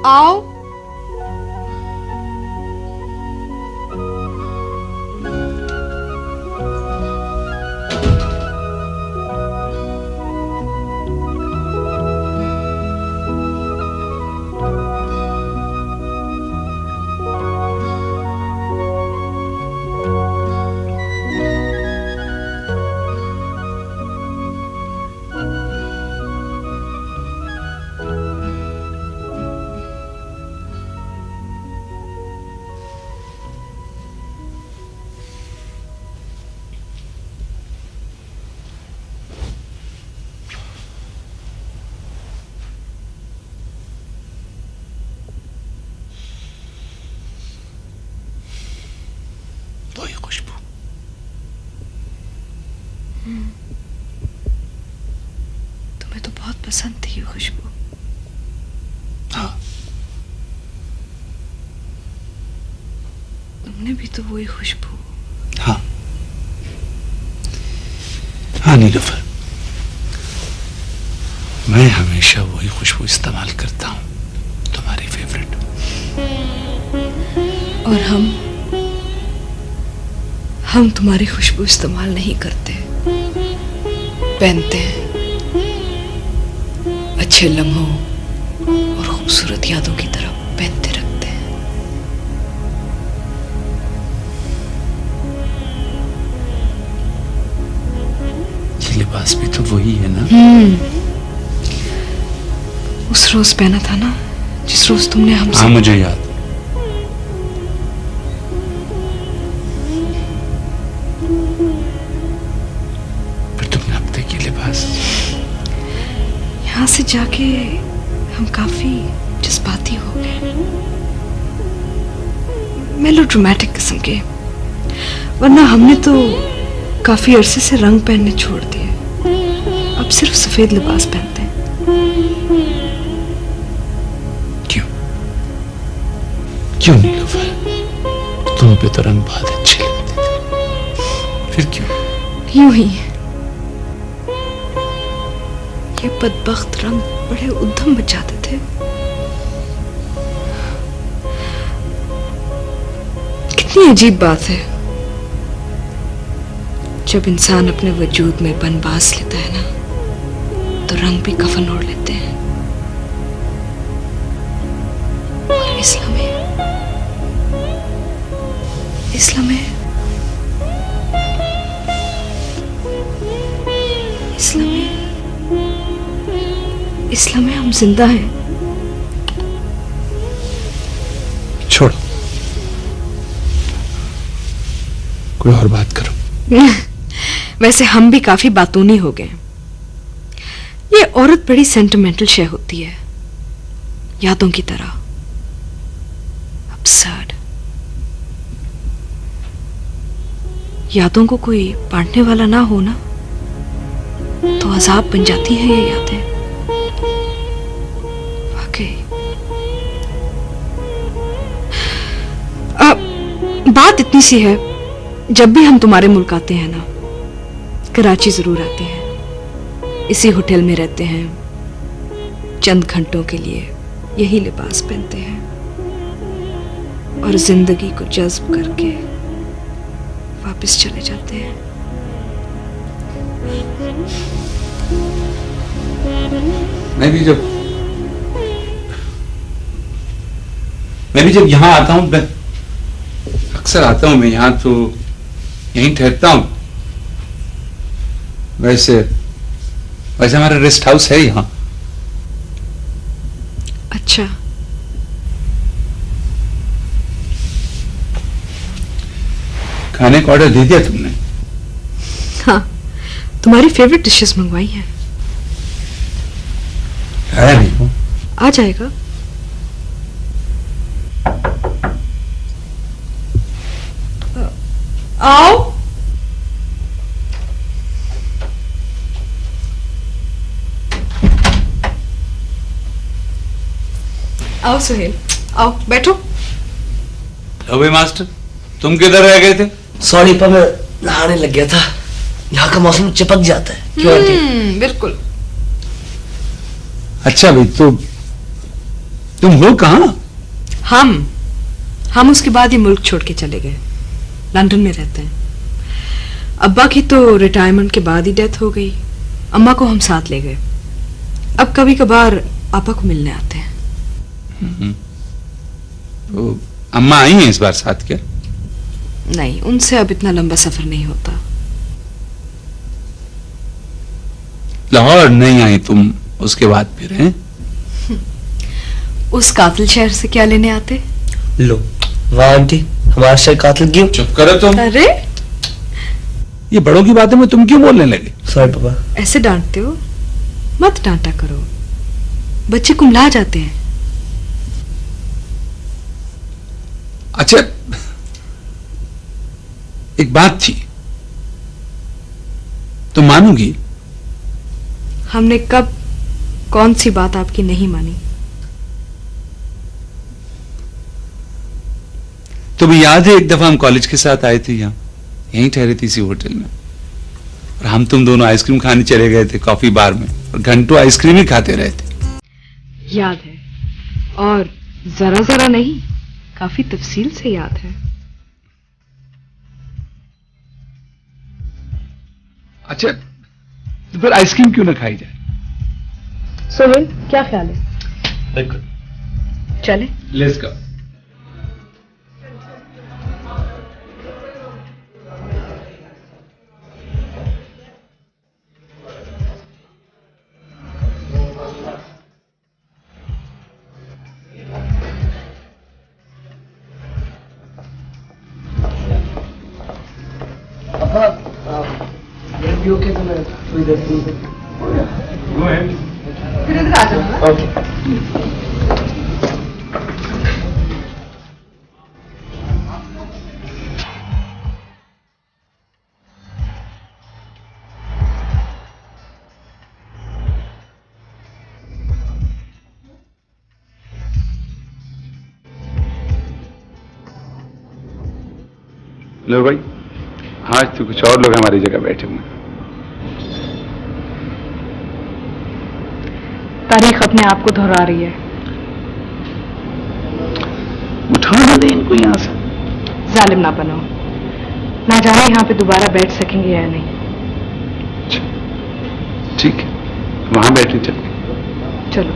S2: आओ।
S5: वही खुशबू।
S2: तुम्हें तो बहुत पसंद थी ये खुशबू।
S5: हाँ,
S2: तुमने भी तो वही खुशबू।
S5: हाँ हाँ नीलूफर, मैं हमेशा वही खुशबू इस्तेमाल करता हूँ, तुम्हारी फेवरेट।
S2: और हम तुम्हारी खुशबू इस्तेमाल नहीं करते, पहनते हैं। अच्छे लम्हों और खूबसूरत यादों की तरह पहनते रखते हैं।
S5: ये लिबास भी तो वही है ना?
S2: उस रोज पहना था ना जिस रोज तुमने हमसे।
S5: हाँ मुझे याद। फिर तुमने हफ्ते के लिबास।
S2: यहाँ से जाके हम काफी जज्बाती हो गए, मेलोड्रामेटिक किस्म के। वरना हमने तो काफी अरसे से रंग पहनने छोड़ दिए, अब सिर्फ सफेद लिबास पहनते हैं।
S5: क्यों नीलूफर? तुम पे तो रंग बहुत अच्छे लगते थे, फिर क्यों?
S2: यूं ही ये बदबख्त रंग बड़े उद्यम बचाते थे। कितनी अजीब बात है, जब इंसान अपने वजूद में बनबास लेता है ना, तो रंग भी कफन ओढ़ लेते हैं। और इस्लाम है, इस्लाम है, इस्लाम है, इस्लाम में हम जिंदा हैं।
S5: छोड़ो, कोई और बात करो।
S2: वैसे हम भी काफी बातूनी हो गए। ये औरत बड़ी सेंटिमेंटल शय होती है, यादों की तरह absurd। यादों को कोई बांटने वाला ना हो ना, तो अजाब बन जाती हैं ये यादें। वाकई बात इतनी सी है, जब भी हम तुम्हारे मुल्क आते हैं ना, कराची जरूर आते हैं, इसी होटल में रहते हैं, चंद घंटों के लिए यही लिबास पहनते हैं और जिंदगी को जज्ब करके वापस चले जाते हैं।
S5: मैं भी जब यहाँ आता हूँ, अक्सर आता हूँ मैं यहाँ, तो यहीं ठहरता हूँ। वैसे हमारा रेस्ट हाउस है यहाँ।
S2: अच्छा,
S5: खाने का ऑर्डर दे दिया तुमने?
S2: हाँ, तुम्हारी फेवरेट डिशेस मंगवाई हैं।
S5: आया नहीं वो?
S2: आ जाएगा। आओ। आओ सुहेल, आओ बैठो।
S5: लो भाई मास्टर, तुम किधर रह गए थे?
S1: सॉरी पर मैं नहाने लग गया था। यहाँ का मौसम चिपक जाता है। क्यों आंटी?
S2: बिल्कुल।
S5: अच्छा भाई, तो तुम हो कहाँ?
S2: हम उसके बाद ही मुल्क छोड़ के चले गए, लंदन में रहते हैं। अब्बा की तो रिटायरमेंट के बाद ही डेथ हो गई, अम्मा को हम साथ ले गए। अब कभी कभार पापा को मिलने आते हैं।
S5: तो अम्मा आई हैं इस बार साथ क्या?
S2: नहीं, उनसे अब इतना लंबा सफर नहीं होता।
S5: लाहौर नहीं आई तुम उसके बाद फिर हैं?
S2: उस कातिल शहर से क्या लेने आते?
S1: लो वाह आंटी, हमारा शहर कातिल क्यों?
S5: चुप करो तुम।
S2: अरे
S5: ये बड़ों की बातें में तुम क्यों बोलने लगे?
S1: सॉरी पापा।
S2: ऐसे डांटते हो? मत डांटा करो, बच्चे कुम्हला जाते हैं।
S5: अच्छा, एक बात थी, तुम मानोगी?
S2: हमने कब कौन सी बात आपकी नहीं मानी?
S5: तुम्हें याद है एक दफा हम कॉलेज के साथ आए थे, यहाँ यहीं ठहरे थे इसी होटल में, और हम तुम दोनों आइसक्रीम खाने चले गए थे कॉफी बार में, और घंटों आइसक्रीम ही खाते रहे थे।
S2: याद है, और जरा जरा नहीं, काफी तफसील से याद है।
S5: अच्छा, तो फिर आइसक्रीम क्यों ना खाई जाए?
S2: सोहेल, क्या ख्याल है?
S1: बिल्कुल।
S2: चले?
S5: Let's go.
S1: भी ओके तो मैं थोड़ी देर फ्री हूँ।
S2: फिर इधर आ जाओ।
S1: ओके।
S5: लो भाई, आज तो कुछ और लोग हमारी जगह बैठे हुए हैं।
S2: तारीख अपने आप को दोहरा रही है।
S5: उठाना दे इनको यहाँ से।
S2: जालिम ना बनो, ना जाने यहाँ पे दोबारा बैठ सकेंगे या नहीं।
S5: ठीक है, वहां बैठे चल।
S2: चलो।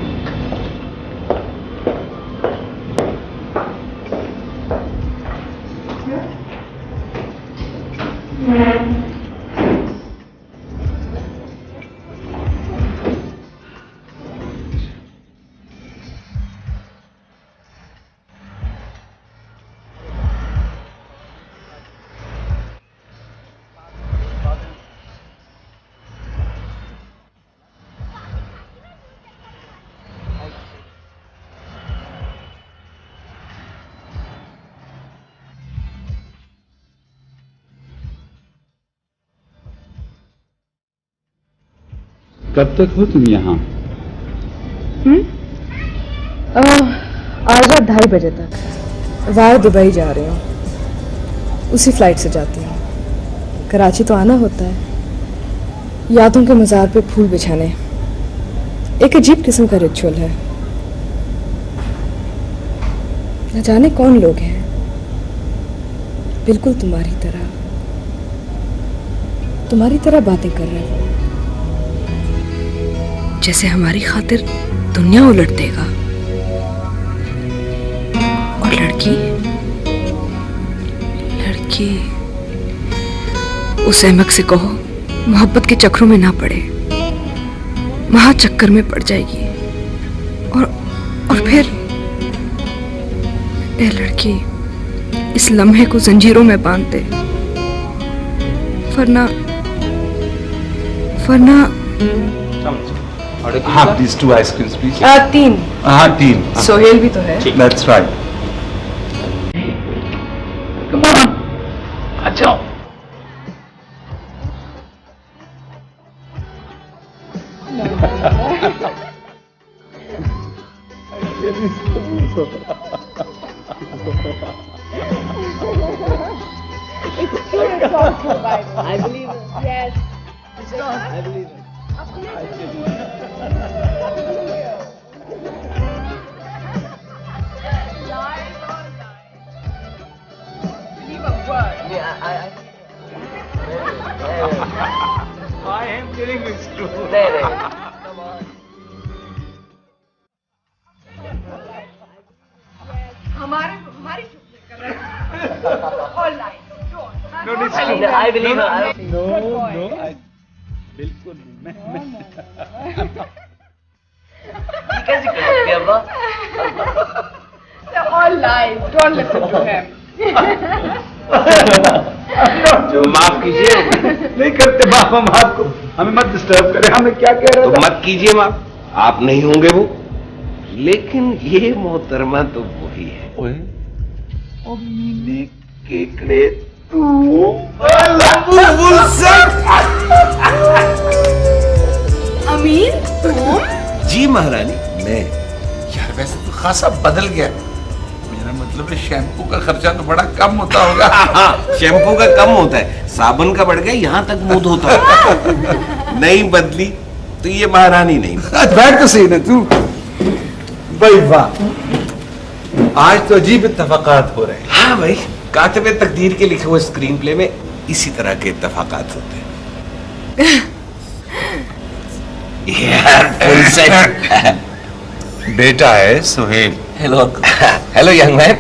S5: कब तक हो तुम यहाँ?
S2: आज रात 2:30 बजे तक। वाया दुबई जा रही हूँ, उसी फ्लाइट से जाती हूँ। कराची तो आना होता है, यादों के मज़ार पे फूल बिछाने। एक अजीब किस्म का रिचुअल है। न जाने कौन लोग हैं, बिल्कुल तुम्हारी तरह बातें कर रहे हैं, जैसे हमारी खातिर दुनिया उलट देगा। और लड़की उस अहमक से कहो मोहब्बत के चक्रों में ना पड़े, महा चक्कर में पड़ जाएगी। और फिर ए लड़की इस लम्हे को जंजीरों में बांध दे, वरना
S5: हाँ, these 2 आइसक्रीम्स प्लीज।
S2: 3।
S5: हाँ 3।
S2: सोहेल भी तो है।
S5: That's right. Come on, आ जाओ।
S1: I believe it. Yes. I believe it.
S5: I am telling this true.
S1: Come on.
S2: हमारी चुप कर रहे हैं। All right.
S5: No, it's true.
S1: I believe it.
S5: No, बिल्कुल नहीं।
S1: ये कैसे कर सकते हैं अब्बा?
S2: They're all lies. Don't listen to him.
S5: माफ कीजिए, नहीं करते माफ हम आपको, हमें मत डिस्टर्ब करें। हमें क्या कह रहे
S11: तो मत कीजिए माफ, आप नहीं होंगे वो, लेकिन ये मोहतरमा तो वही है।
S5: ओ मीने केकड़े तू
S2: अमीन तुम?
S11: जी महारानी मैं।
S5: यार वैसे तो खासा बदल गया, मेरा मतलब है शैम्पू का खर्चा तो बड़ा कम होता होगा।
S11: हाँ, शैम्पू का कम होता है, साबुन का बढ़ गया, यहाँ तक मुंह धोता है। नहीं बदली तो ये महारानी नहीं।
S5: बैठ तो सही ना तू। भाई वाह, आज तो अजीब इत्तेफाकात हो रहे हैं।
S11: हाँ भाई, कातिबे तकदीर के लिखे हुए स्क्रीन प्ले में इसी तरह के इत्तेफाकात होते हैं। यार फुल सेट।
S5: बेटा है Sohail.
S11: Hello hello young man.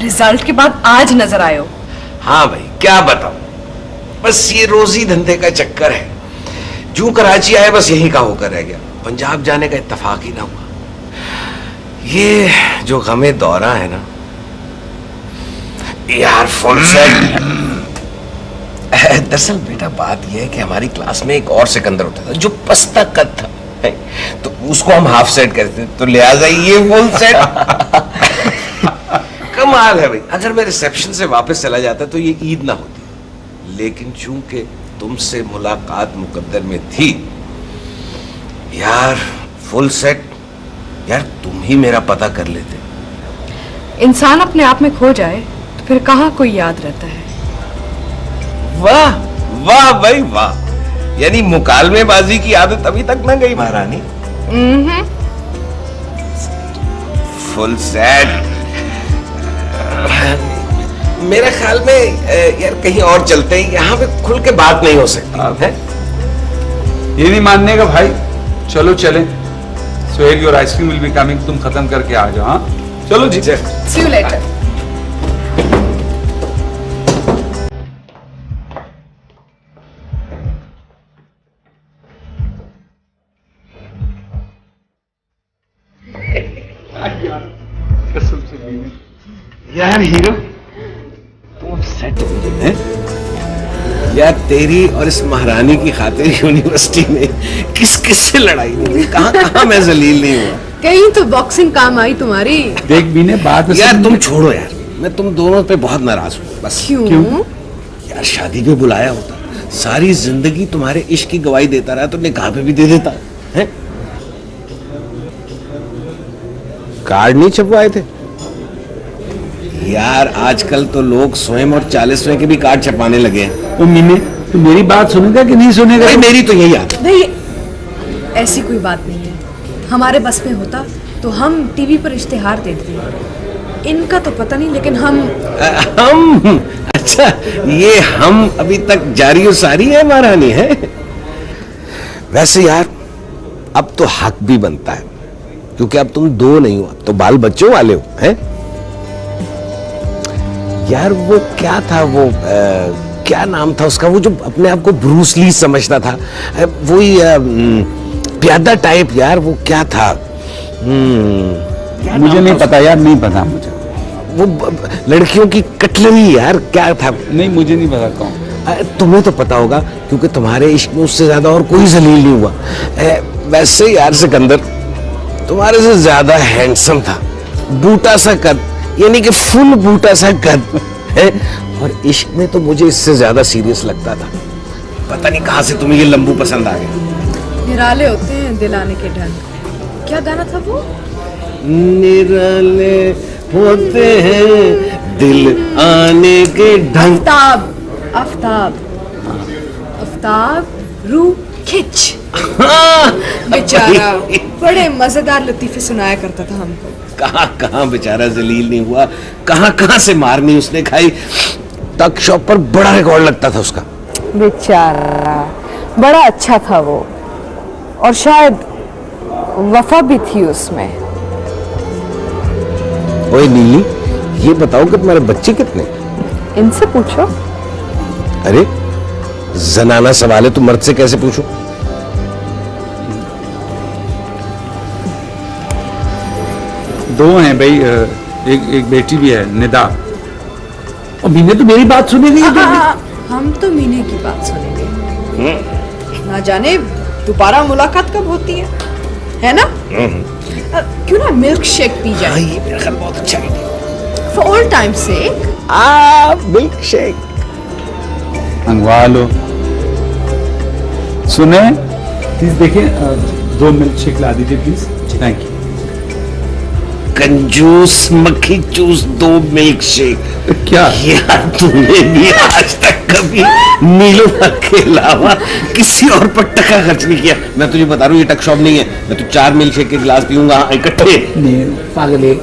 S2: Result के बाद आज नजर आए हो।
S11: हाँ भाई क्या बताऊं, बस ये रोजी धंधे का चक्कर है। जो कराची आए बस यहीं का होकर रह गया, पंजाब जाने का इत्तेफाक ही ना हुआ। ये जो गमे दौरा है ना यार, फुल सेट। दरअसल बेटा बात यह है कि हमारी क्लास में एक और सिकंदर होता था जो पस्ता कद था, तो उसको हम हाफ सेट कहते थे, तो लिहाजा ये फुल सेट। कमाल है भाई, अगर मैं रिसेप्शन से वापस चला जाता तो ये ईद ना होती, लेकिन चूंकि तुमसे मुलाकात मुकद्दर में थी यार, फुल सेट। यार तुम ही मेरा पता कर लेते।
S2: इंसान अपने आप में खो जाए तो फिर कहाँ कोई याद रहता है।
S11: वाह वाह भाई वाह, यानी मुकालमेबाजी की आदत अभी तक ना गई महारानी। Full set. मेरे ख्याल में यार कहीं और चलते हैं, यहाँ पे खुल के बात नहीं हो सकती है।
S5: ये नहीं मानने का भाई, चलो चले। Sohail your ice cream will be coming, तुम खत्म करके आ जाओ। हाँ चलो जी।
S2: See you later.
S11: यार हीरो तुम सेट हो गए हैं यार। तेरी और इस महारानी की खातिर यूनिवर्सिटी में किस किस से लड़ाई नहीं, कहाँ मैं जलील नहीं हुआ।
S2: कहीं तो बॉक्सिंग काम आई तुम्हारी।
S5: देख बीने बात
S11: यार तुम छोड़ो यार, मैं तुम दोनों पे बहुत नाराज हूँ बस।
S2: क्यों?
S11: यार शादी पे बुलाया होता, सारी जिंदगी तुम्हारे इश्क की गवाही देता रहा तो निकाह पे भी दे देता है। कार्ड नहीं छपवाए थे यार, आजकल तो लोग 100 और 40 के भी कार्ड छपाने लगे हैं।
S5: तो मीने तो मेरी बात सुनेगा कि नहीं सुनेगा?
S11: भाई मेरी तो यही आदत।
S2: नहीं ऐसी कोई बात नहीं है, हमारे बस में होता तो हम टीवी पर इश्तिहार देते। इनका तो पता नहीं, लेकिन हम
S11: अच्छा ये हम अभी तक जारी और सारी है महारानी है। वैसे यार अब तो हक भी बनता है, क्योंकि अब तुम दो नहीं हो, अब तो बाल बच्चों वाले हो हैं। यार वो क्या था, वो क्या नाम था उसका, वो जो अपने आप को ब्रूस ली समझता था, वही प्यादा टाइप। यार वो क्या था,
S5: मुझे नहीं पता यार, नहीं पता मुझे।
S11: वो लड़कियों की कटलरी यार क्या था।
S5: नहीं मुझे नहीं पता कौन।
S11: तुम्हें तो पता होगा क्योंकि तुम्हारे इश्क में उससे ज्यादा और कोई जलील नहीं हुआ। वैसे यार सिकंदर तुम्हारे से ज्यादा हैंडसम था, बूटा सा कद, यानी कि फुल बूटा सा कद है। और इश्क में तो मुझे इससे ज्यादा सीरियस लगता था। पता नहीं कहां से तुम्हें ये लंबू पसंद आ गया।
S2: निराले होते हैं दिल आने के ढंग। क्या गाना था वो?
S11: निराले होते हैं दिल आने के ढंग।
S2: आफ्ताब, आफ्ताब, आफ्ताब रूह खिंच। बेचारा बड़े मजेदार लतीफे सुनाया करता था हमको।
S11: कहाँ बेचारा जलील नहीं हुआ, कहाँ से मारनी उसने खाई। तक शॉप पर बड़ा रिकॉर्ड लगता था उसका।
S2: बेचारा बड़ा अच्छा था वो, और शायद वफा भी थी उसमें।
S11: ओए नीली, ये बताओ कि तुम्हारे बच्चे कितने?
S2: इनसे पूछो।
S11: अरे जनाना सवाल है, तुम मर्द से कैसे पूछो?
S5: दो हैं भाई, एक बेटी भी है निदा। और मीने तो मेरी बात सुनेगी।
S2: हम तो मीने की बात सुनेंगे। ना जाने दोबारा मुलाकात कब होती है ना? क्यों ना मिल्क शेक पी जाए?
S11: ये मेरा ख्याल बहुत अच्छा है।
S2: For all time's sake.
S11: Milk shake
S5: मंगवा लो। सुने प्लीज, देखिए 2 मिल्क शेक ला दीजिए प्लीज। Thank you.
S11: कंजूस मक्खी चूस 2 मिल्क शेक।
S5: क्या
S11: यार तूने भी आज तक कभी नीलूफर के अलावा किसी और पर टका खर्च नहीं किया। मैं तुझे बता रहा हूँ ये टक शॉप नहीं है, मैं तो 4 मिल्क शेक के गिलास पीऊंगा इकट्ठे।
S5: पागल है।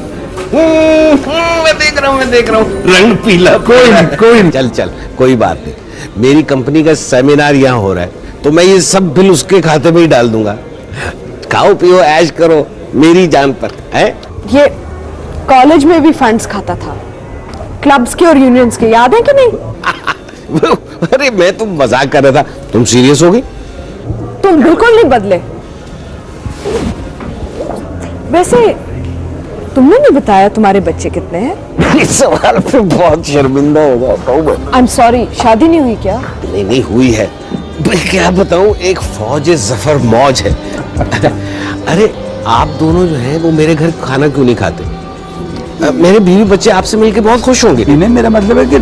S11: मैं देख रहा हूँ रंग पीला। कोई चल कोई बात नहीं, मेरी कंपनी का सेमिनार यहाँ हो रहा है तो मैं ये सब बिल उसके खाते में ही डाल दूंगा। खाओ पियो ऐश करो मेरी जान पर है।
S2: ये कॉलेज में भी फंड्स खाता था, क्लब्स के और यूनियंस के, याद है कि नहीं?
S11: अरे मैं तो मजाक कर रहा था, तुम सीरियस हो गई?
S2: तुम बिल्कुल नहीं बदले। वैसे तुमने नहीं बताया तुम्हारे बच्चे कितने हैं?
S11: इस सवाल पे बहुत शर्मिंदा हो जाता हूँ मैं।
S2: आई एम सॉरी, शादी नहीं हुई क्या?
S11: नहीं हुई है। मैं क्या बताऊँ, एक फौज जफर मौज है। अरे आप दोनों जो हैं वो मेरे घर खाना क्यों नहीं खाते? मेरे बीवी बच्चे आपसे मिलके बहुत खुश होंगे।
S5: नहीं, मेरा मतलब है कि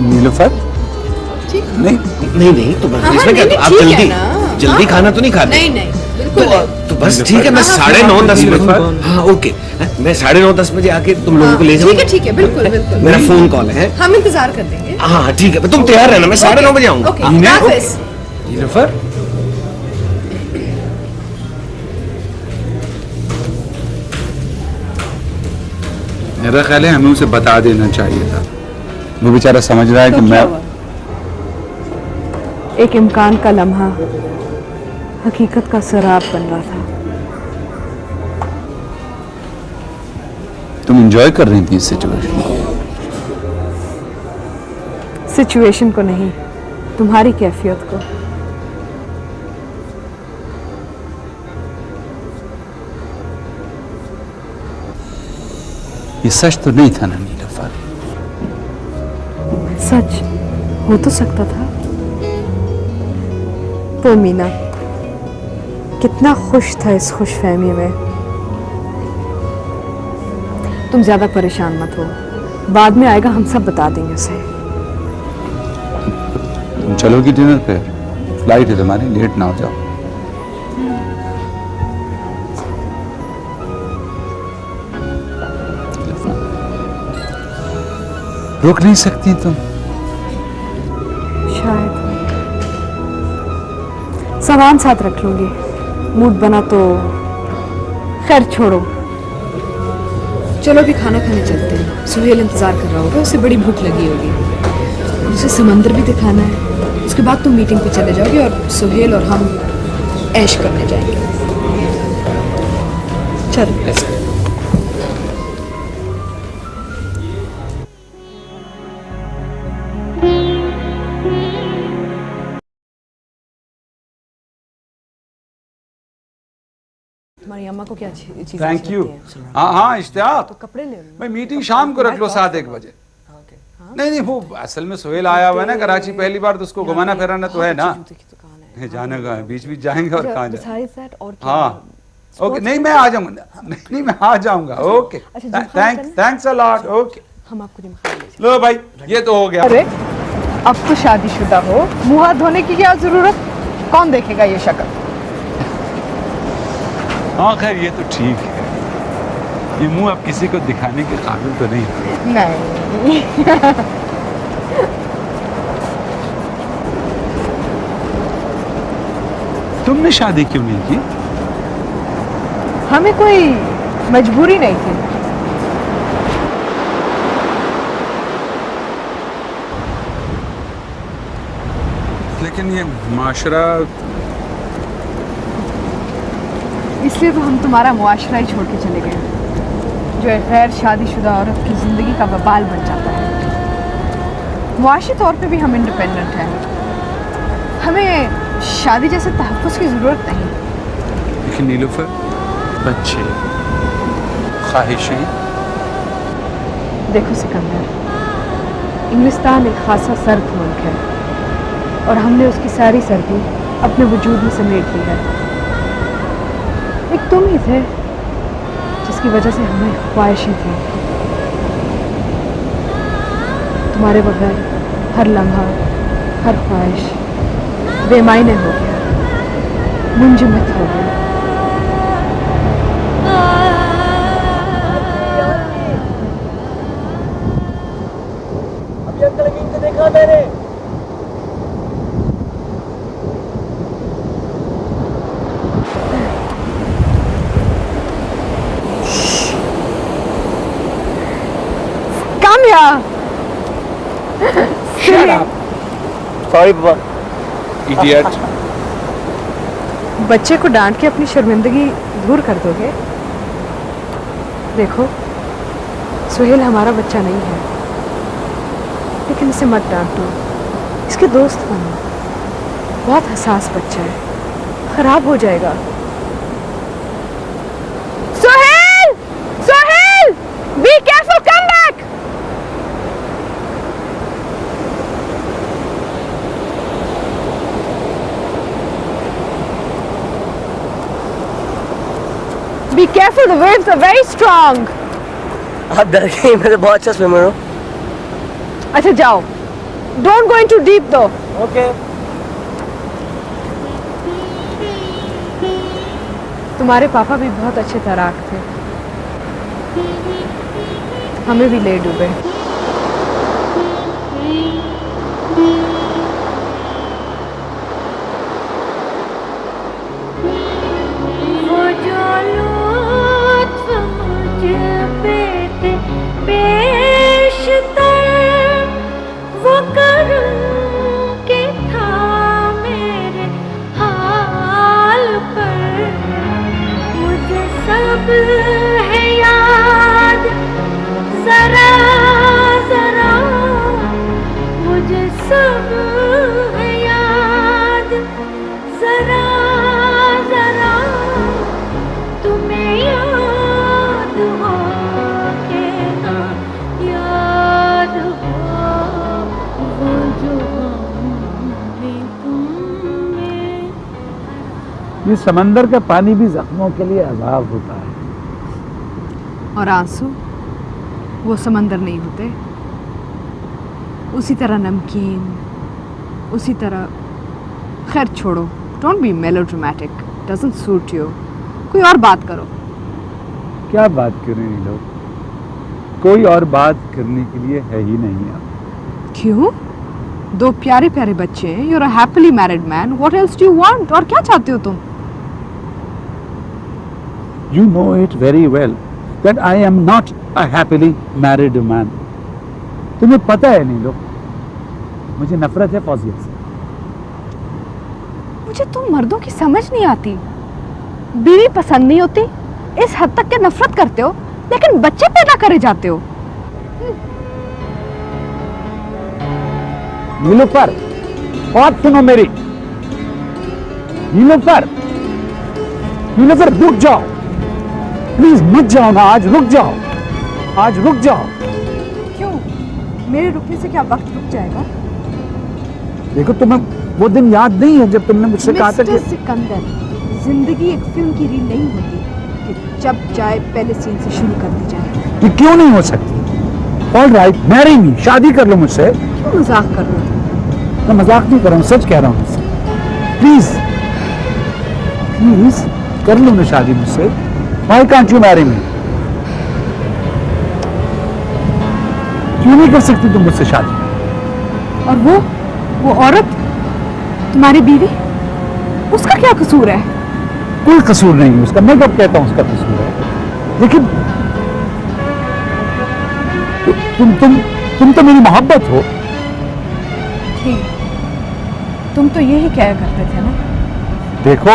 S5: नीलोफर नहीं तो बस इसमें क्या, आप जल्दी खाना तो नहीं खाते?
S2: नहीं बिल्कुल
S11: तो बस ठीक है, मैं 9:30 बजे, हाँ ओके, मैं 9:30-10 बजे आके तुम लोगों को ले जाऊंगा।
S2: ठीक है, बिल्कुल बिल्कुल।
S11: मेरा फोन कॉल है,
S2: हम इंतजार कर देंगे।
S11: हाँ ठीक है, तुम तैयार रहना, मैं 9:30 बजे आऊंगा।
S5: नीलोफर, मेरा ख्याल है हमें उसे बता देना चाहिए था। वो बेचारा समझ रहा है कि मैं
S2: एक इम्कान का लम्हा हकीकत का सराब बन रहा था।
S5: तुम एंजॉय कर रही थी इस
S2: सिचुएशन को नहीं, तुम्हारी कैफियत को।
S5: ये सच तो नहीं था ना नीलोफर?
S2: सच हो तो सकता था। तो मीना कितना खुश था इस खुशफहमी में। तुम ज्यादा परेशान मत हो, बाद में आएगा, हम सब बता देंगे उसे।
S5: तुम चलोगी डिनर पे? फ्लाइट है तुम्हारी, लेट ना हो जाओ। रुक नहीं सकती तुम?
S2: शायद। सामान साथ रख लूंगी, मूड बना तो। खैर छोड़ो, चलो अभी खाना खाने चलते हैं। सुहेल इंतजार कर रहा होगा, उसे बड़ी भूख लगी होगी। उसे समंदर भी दिखाना है। उसके बाद तुम मीटिंग पे चले जाओगे और सुहेल और हम ऐश करने जाएंगे। चलो। तुम्हारी अम्मा को क्या चीज़?
S5: Thank you. हाँ इश्तियाक,
S2: तो कपड़े ले लो।
S5: भाई मीटिंग शाम को रख लो 7-1 बजे। नहीं वो असल में सुहेल आया हुआ है ना कराची, पहली बार, तो उसको घुमाना फिराना तो है ना। जाने का है, बीच जाएंगे और कहाँ जाएंगे। हाँ ओके, नहीं मैं आ जाऊंगा, नहीं मैं आ जाऊंगा। Okay, thanks a lot. Okay,
S2: हम आपको
S5: लो भाई ये तो हो गया।
S8: अरे अब तो शादीशुदा हो, मुंह हाथ धोने की क्या जरूरत? कौन देखेगा ये शक्ल?
S5: हाँ खैर ये तो ठीक है, ये मुंह अब किसी को दिखाने के काबिल तो नहीं।
S8: नहीं
S5: तुमने शादी क्यों नहीं की?
S8: हमें कोई मजबूरी नहीं थी।
S5: लेकिन ये माशरा,
S8: इसलिए तो हम तुम्हारा मुआशरा ही छोड़ के चले गए, जो एक गैर शादीशुदा औरत की जिंदगी का वबाल बन जाता है। मुआशी तौर पे भी हम इंडिपेंडेंट हैं, हमें शादी जैसे तहफ़्फ़ुज़ की ज़रूरत नहीं।
S5: लेकिन नीलोफर, बच्चे, ख्वाहिशें।
S2: देखो सिकंदर, इंग्लिस्तान एक खासा सर्द मुल्क है और हमने उसकी सारी सर्दी अपने वजूद में समेट ली है। एक तुम ही थे जिसकी वजह से हमें ख्वाहिशें थी। तुम्हारे बगैर हर लम्हा, हर ख्वाहिश बेमायने हो गया, मुंजमद हो गया।
S1: अभी अंकल अमीन को देखा मैंने। सॉरी पापा।
S5: इडियट।
S2: बच्चे को डांट के अपनी शर्मिंदगी दूर कर दोगे? देखो, सुहेल हमारा बच्चा नहीं है, लेकिन इसे मत डांटो, इसके दोस्त बनो। बहुत हसास बच्चा है, खराब हो जाएगा। Suhail! Suhail!
S8: Be careful, the waves are very strong.
S1: आप डर गए, मैं तो बहुत अच्छा स्विमर हूँ।
S8: अच्छा जाओ, don't go into deep though.
S1: Okay.
S8: तुम्हारे पापा भी बहुत अच्छे तैराक थे, हमें भी ले डूबे।
S10: वो जो लुत्फ मुझ पे थे पेशतर, वो करम के था मेरे हाल पर। मुझे सब है याद जरा जरा, मुझे सब है याद जरा जरा। तुम्हें याद हो के ना याद हो, वो जो हमने तुम में।
S12: ये समंदर का पानी भी जख्मों के लिए अजाब होता है।
S8: और आंसू वो समंदर नहीं होते, उसी तरह नमकीन, उसी तरह। खैर छोड़ो, don't be melodramatic, doesn't suit you. कोई और बात करो।
S12: क्या बात करें ये लोग, कोई और बात करने के लिए है ही नहीं अब।
S8: क्यों? दो प्यारे प्यारे बच्चे हैं, you're a happily married man, what else do you want? और क्या चाहते हो तुम?
S12: You know it very well that I am not a happily married man. तुम्हें पता है नहीं लोग, मुझे नफरत है फौजियत से।
S8: मुझे तुम मर्दों की समझ नहीं आती। बीवी पसंद नहीं होती, इस हद तक के नफरत करते हो, लेकिन बच्चे पैदा करे जाते हो।
S12: नीलोफर, बात सुनो मेरी। नीलोफर, नीलोफर रुक जाओ प्लीज, मत जाओ ना, आज रुक जाओ, आज रुक जाओ।
S8: क्यों? मेरे रुकने से क्या वक्त रुक जाएगा?
S12: देखो तुम्हें वो दिन याद नहीं है जब तुमने मुझसे कहा था कि
S8: मिस्टर सिकंदर, जिंदगी एक फिल्म की रील नहीं होती कि जब चाहे पहले सीन से शुरू कर दी जाए।
S12: ये क्यों नहीं हो सकती? ऑल राइट, मैरी मी, शादी कर लो मुझसे।
S8: क्यों मजाक कर रहे हो?
S12: मैं मजाक नहीं कर रहा हूँ, सच कह रहा हूँ मुझसे। प्लीज प्लीज कर लो ना शादी मुझसे। Why can't you marry me? क्यों नहीं कर सकती तुम मुझसे शादी?
S8: और वो औरत, तुम्हारी बीवी, उसका क्या कसूर है?
S12: कोई कसूर नहीं है उसका, मैं कब कहता हूँ उसका कसूर है। लेकिन तुम तो मेरी मोहब्बत हो।
S8: ठीक, तुम तो यही कहा करते थे ना।
S12: देखो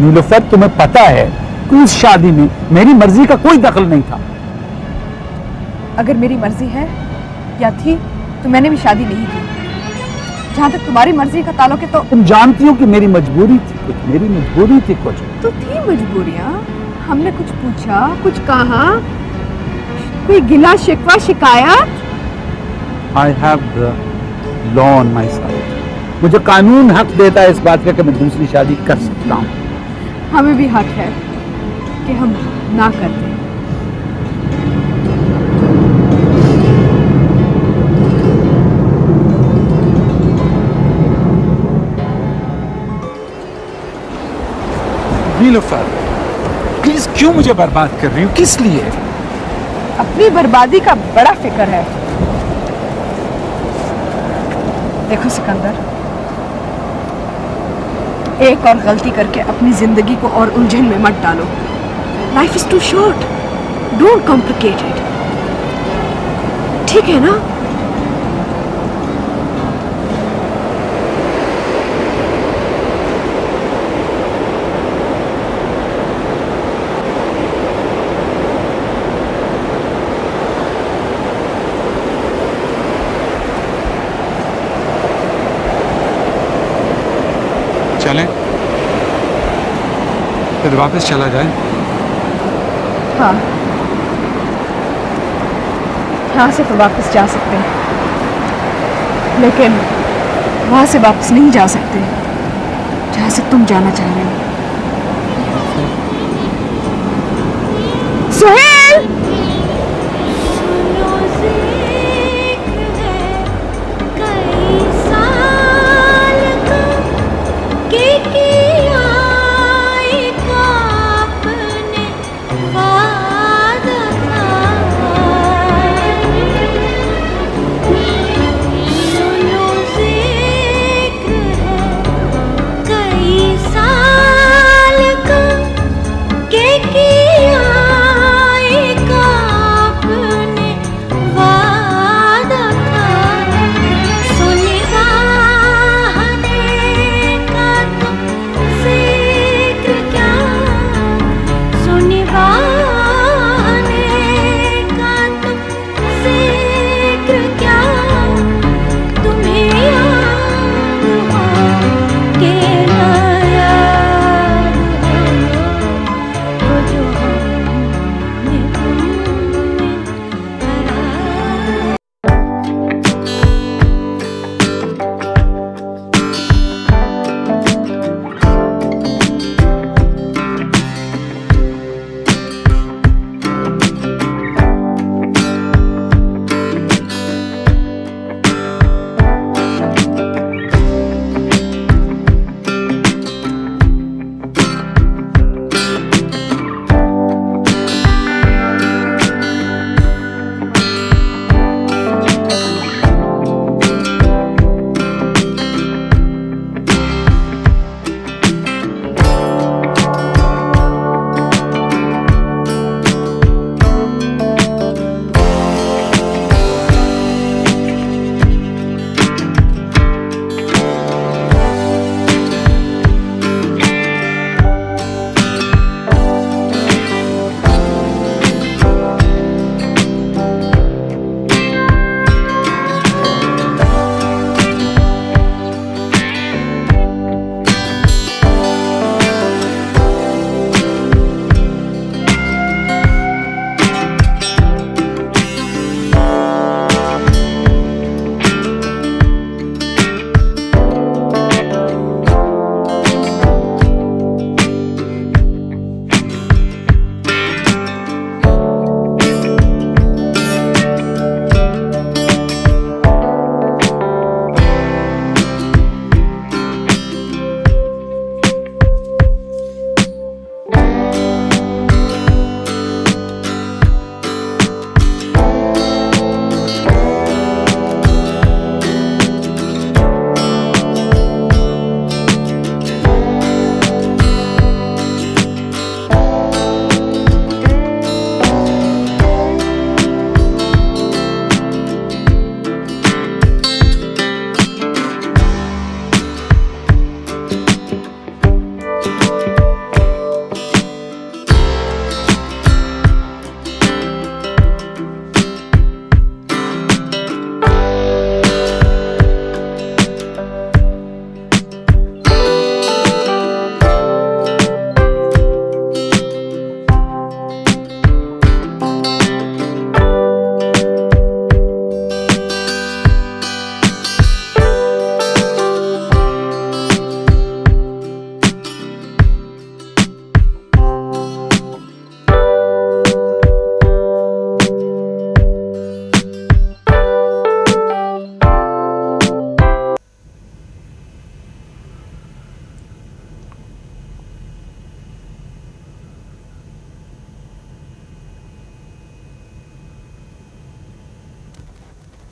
S12: नीलोफर, तुम्हें पता है कि इस शादी में मेरी मर्जी का कोई दखल नहीं था।
S8: अगर मेरी मर्जी है या थी तो मैंने भी शादी नहीं की। जहाँ तक तुम्हारी मर्जी का ताल्लुक है तो
S12: तुम जानती हो कि मेरी मजबूरी थी कुछ, मेरी मजबूरी थी कुछ।
S8: तो थी मजबूरियाँ, हमने कुछ पूछा, कुछ कहा, कोई गिला शिकवा शिकायत?
S12: I have the law on my side. मुझे कानून हक देता है इस बात का कि मैं दूसरी शादी कर सकता हूँ।
S8: हमें भी हक है कि हम ना कर दें।
S12: नीलोफर, प्लीज क्यों मुझे बर्बाद कर रही हो? किस लिए?
S8: अपनी बर्बादी का बड़ा फिक्र है। देखो सिकंदर, एक और गलती करके अपनी जिंदगी को और उलझन में मत डालो। Life is too short, don't complicate it. ठीक है ना?
S5: चलें फिर वापस चला जाए।
S8: हाँ, यहाँ से तो वापस जा सकते हैं, लेकिन वहाँ से वापस नहीं जा सकते जहाँ से तुम जाना चाह रहे हो।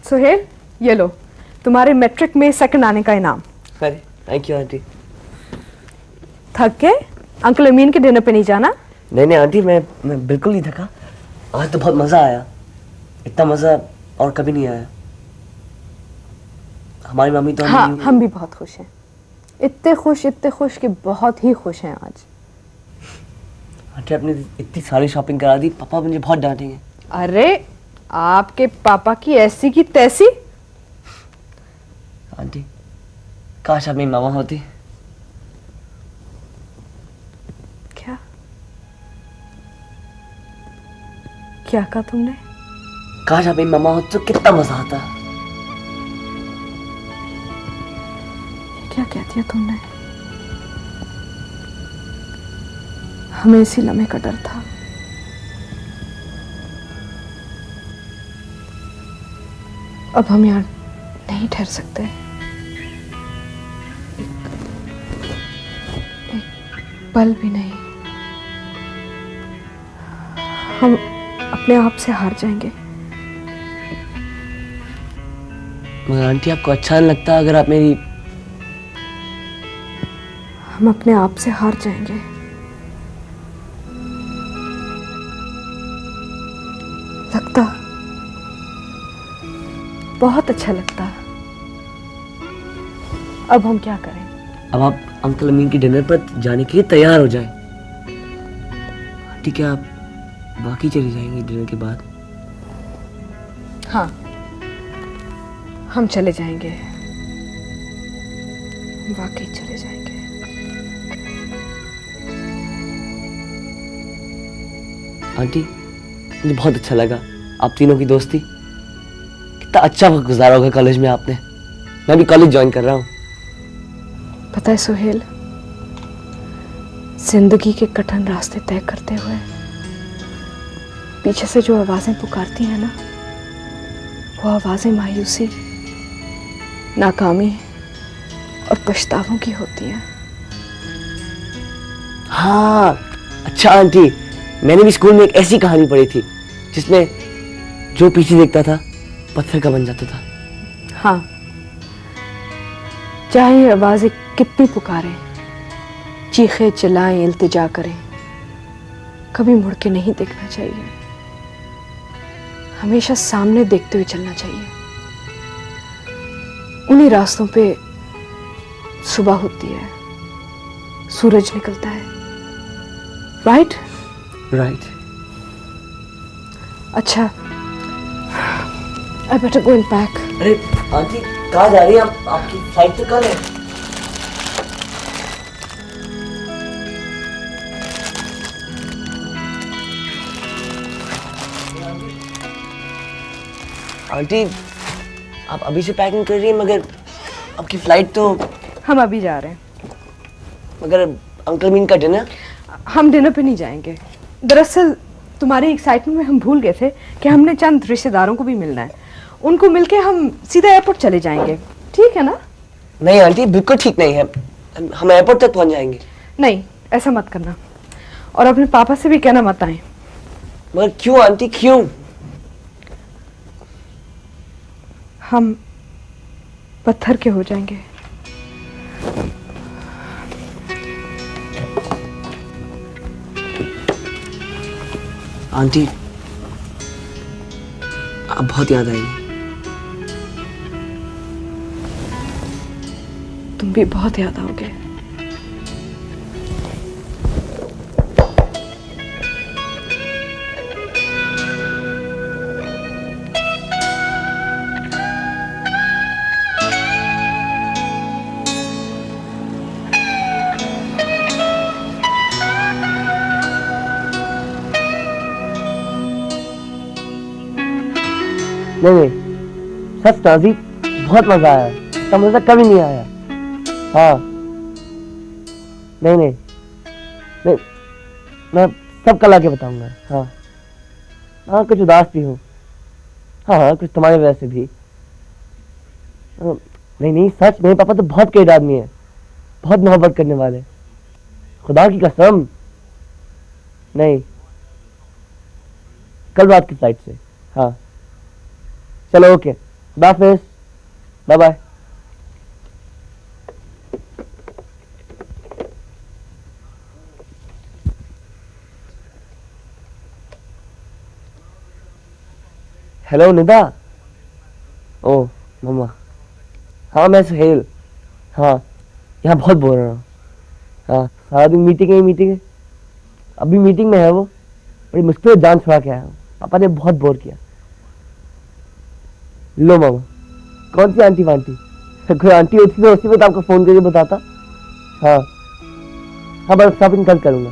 S8: सुहेल, ये लो तुम्हारे मैट्रिक में सेकंड आने का इनाम।
S1: अरे थैंक यू आंटी।
S8: थक के अंकल अमीन के डिनर पे नहीं जाना?
S1: नहीं आंटी, मैं बिल्कुल नहीं थका। आज तो बहुत मजा आया, इतना मजा और कभी नहीं आया। हमारी मम्मी तो
S8: हाँ, हम भी बहुत खुश हैं। इतने खुश कि बहुत ही खुश हैं आज।
S1: आंटी आपने इतनी सारी शॉपिंग करा दी, पापा मुझे बहुत डांटेंगे।
S8: अरे आपके पापा की ऐसी की तैसी।
S1: आंटी काश आप मेरी मामा होती।
S8: क्या कहा तुमने?
S1: काश आप मेरी मामा होती तो कितना मजा आता।
S8: क्या कह दिया तुमने? हमें इसी लम्हे का डर था। अब हम यहाँ नहीं ठहर सकते। एक पल भी नहीं। हम अपने आप से हार जाएंगे।
S1: मगर आंटी आपको अच्छा नहीं लगता अगर आप मेरी?
S8: हम अपने आप से हार जाएंगे। लगता बहुत अच्छा लगता। अब हम क्या करें?
S1: अब आप अंकल अमीन के डिनर पर जाने के लिए तैयार हो जाएं। आंटी क्या आप बाकी चली जाएंगी डिनर के बाद?
S8: हाँ, हम चले जाएंगे, वाकई चले जाएंगे।
S1: आंटी मुझे बहुत अच्छा लगा आप तीनों की दोस्ती। कितना अच्छा वक्त गुजारा होगा कॉलेज में आपने। मैं भी कॉलेज ज्वाइन कर रहा हूँ।
S8: पता है सुहेल, जिंदगी के कठिन रास्ते तय करते हुए पीछे से जो आवाजें पुकारती हैं ना, वो आवाजें मायूसी, नाकामी और पछतावों की होती हैं।
S1: हाँ अच्छा आंटी, मैंने भी स्कूल में एक ऐसी कहानी पढ़ी थी जिसमें जो पीछे देखता था पत्थर का बन जाता था।
S8: हाँ, चाहे ये आवाजें कितनी पुकारें, चीखे चिल्लाएं, इल्तिजा करें, कभी मुड़ के नहीं देखना चाहिए। हमेशा सामने देखते हुए चलना चाहिए। उन्हीं रास्तों पे सुबह होती है, सूरज निकलता है। राइट?
S1: राइट।
S8: अच्छा, I better go and pack.
S1: अरे आंटी कहाँ जा रही हैं आप? आपकी फ्लाइट तो कल है। आंटी आप अभी से पैकिंग कर रही हैं, मगर आपकी फ्लाइट तो।
S8: हम अभी जा रहे हैं।
S1: मगर अंकल मीन का डिनर?
S8: हम डिनर पे नहीं जाएंगे। दरअसल तुम्हारी एक्साइटमेंट में हम भूल गए थे कि हमने चंद रिश्तेदारों को भी मिलना है। उनको मिलके हम सीधा एयरपोर्ट चले जाएंगे, ठीक है ना?
S1: नहीं आंटी, बिल्कुल ठीक नहीं है। हम एयरपोर्ट तक पहुंच जाएंगे।
S8: नहीं, ऐसा मत करना, और अपने पापा से भी कहना मत आए।
S1: मगर क्यों आंटी, क्यों?
S8: हम पत्थर के हो जाएंगे।
S1: आंटी अब बहुत याद आएगी।
S8: तुम भी बहुत याद आओगे।
S1: नहीं सच नाजी, बहुत मजा आया। इतना मजा कभी नहीं आया। हाँ नहीं मैं सब कल आके बताऊंगा। हाँ कुछ उदास भी हूँ। हाँ कुछ तुम्हारे वजह से भी। नहीं सच, मेरे पापा तो बहुत कैड आदमी है, बहुत मोहब्बत करने वाले, खुदा की कसम। नहीं कल रात की फ्लाइट से। हाँ चलो ओके, हाफिज़, बाय बाय। हेलो निदा। ओ मम्मा। हाँ मैं सुहेल। हाँ यहाँ बहुत बोर हो रहा हूँ। हाँ सारा दिन मीटिंग है। अभी मीटिंग में है वो, बड़ी मुश्किल से जान छुड़ा के आया हूँ। पापा ने बहुत बोर किया। लो मामा, कौन सी आंटी वांटी? कोई आंटी होती तो उसी में तो आपको फोन करके बताता। हाँ हाँ बस शॉपिंग कल करूँगा।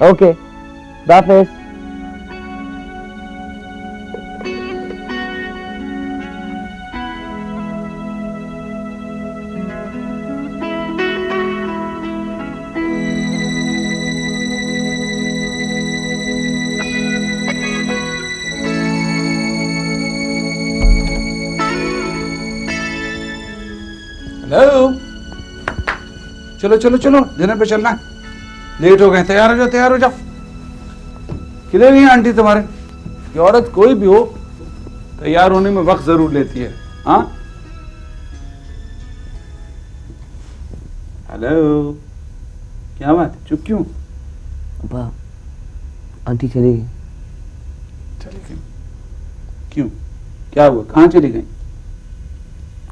S1: ओके, हाफिज़।
S12: हेलो, चलो चलो चलो, डिनर पे चलना है। लेट हो गए, तैयार हो जाओ। किधर गई आंटी तुम्हारे? ये औरत कोई भी हो, तैयार होने में वक्त जरूर लेती है। हाँ हेलो, क्या बात, चुप क्यों?
S1: पापा आंटी चली गई।
S12: चली गई क्यों? क्या हुआ, कहाँ चली गई?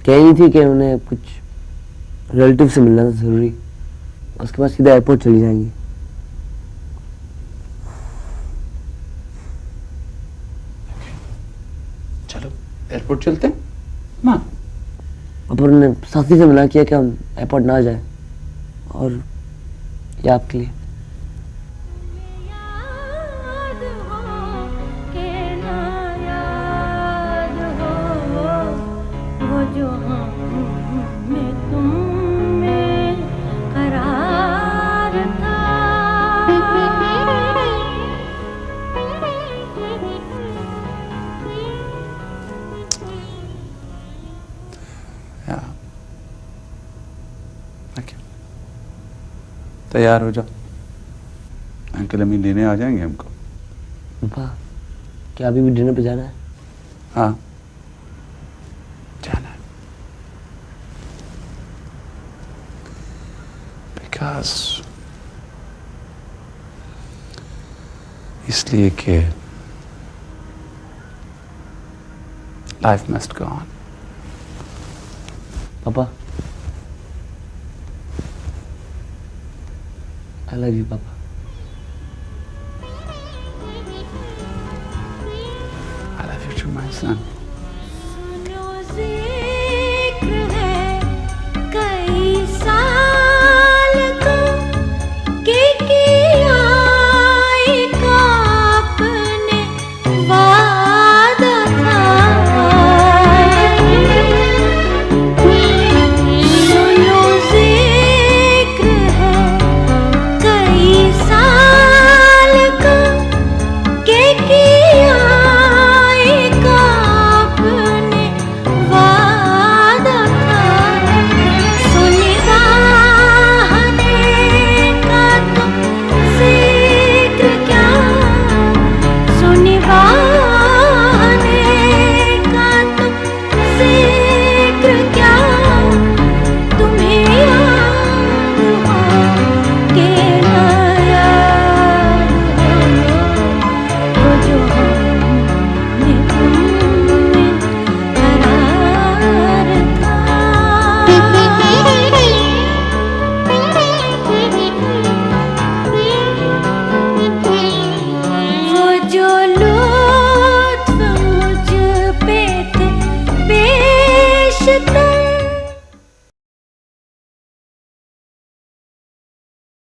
S1: कह रही थी कि उन्हें कुछ रिलेटिव से मिलना था जरूरी, उसके बाद सीधा एयरपोर्ट चली जाएंगी।
S12: चलो एयरपोर्ट चलते हैं। माँ
S1: पापा ने साथी से मना किया कि हम एयरपोर्ट ना जाए, और ये आपके लिए।
S12: तैयार हो जाओ, अंकल अम्मी लेने आ जाएंगे हमको।
S1: पापा क्या अभी भी डिनर पे जाना है?
S12: हाँ जाना है, बिकॉज इसलिए कि लाइफ मस्ट गो ऑन।
S1: पापा I love you, Papa.
S12: I love you too, my son.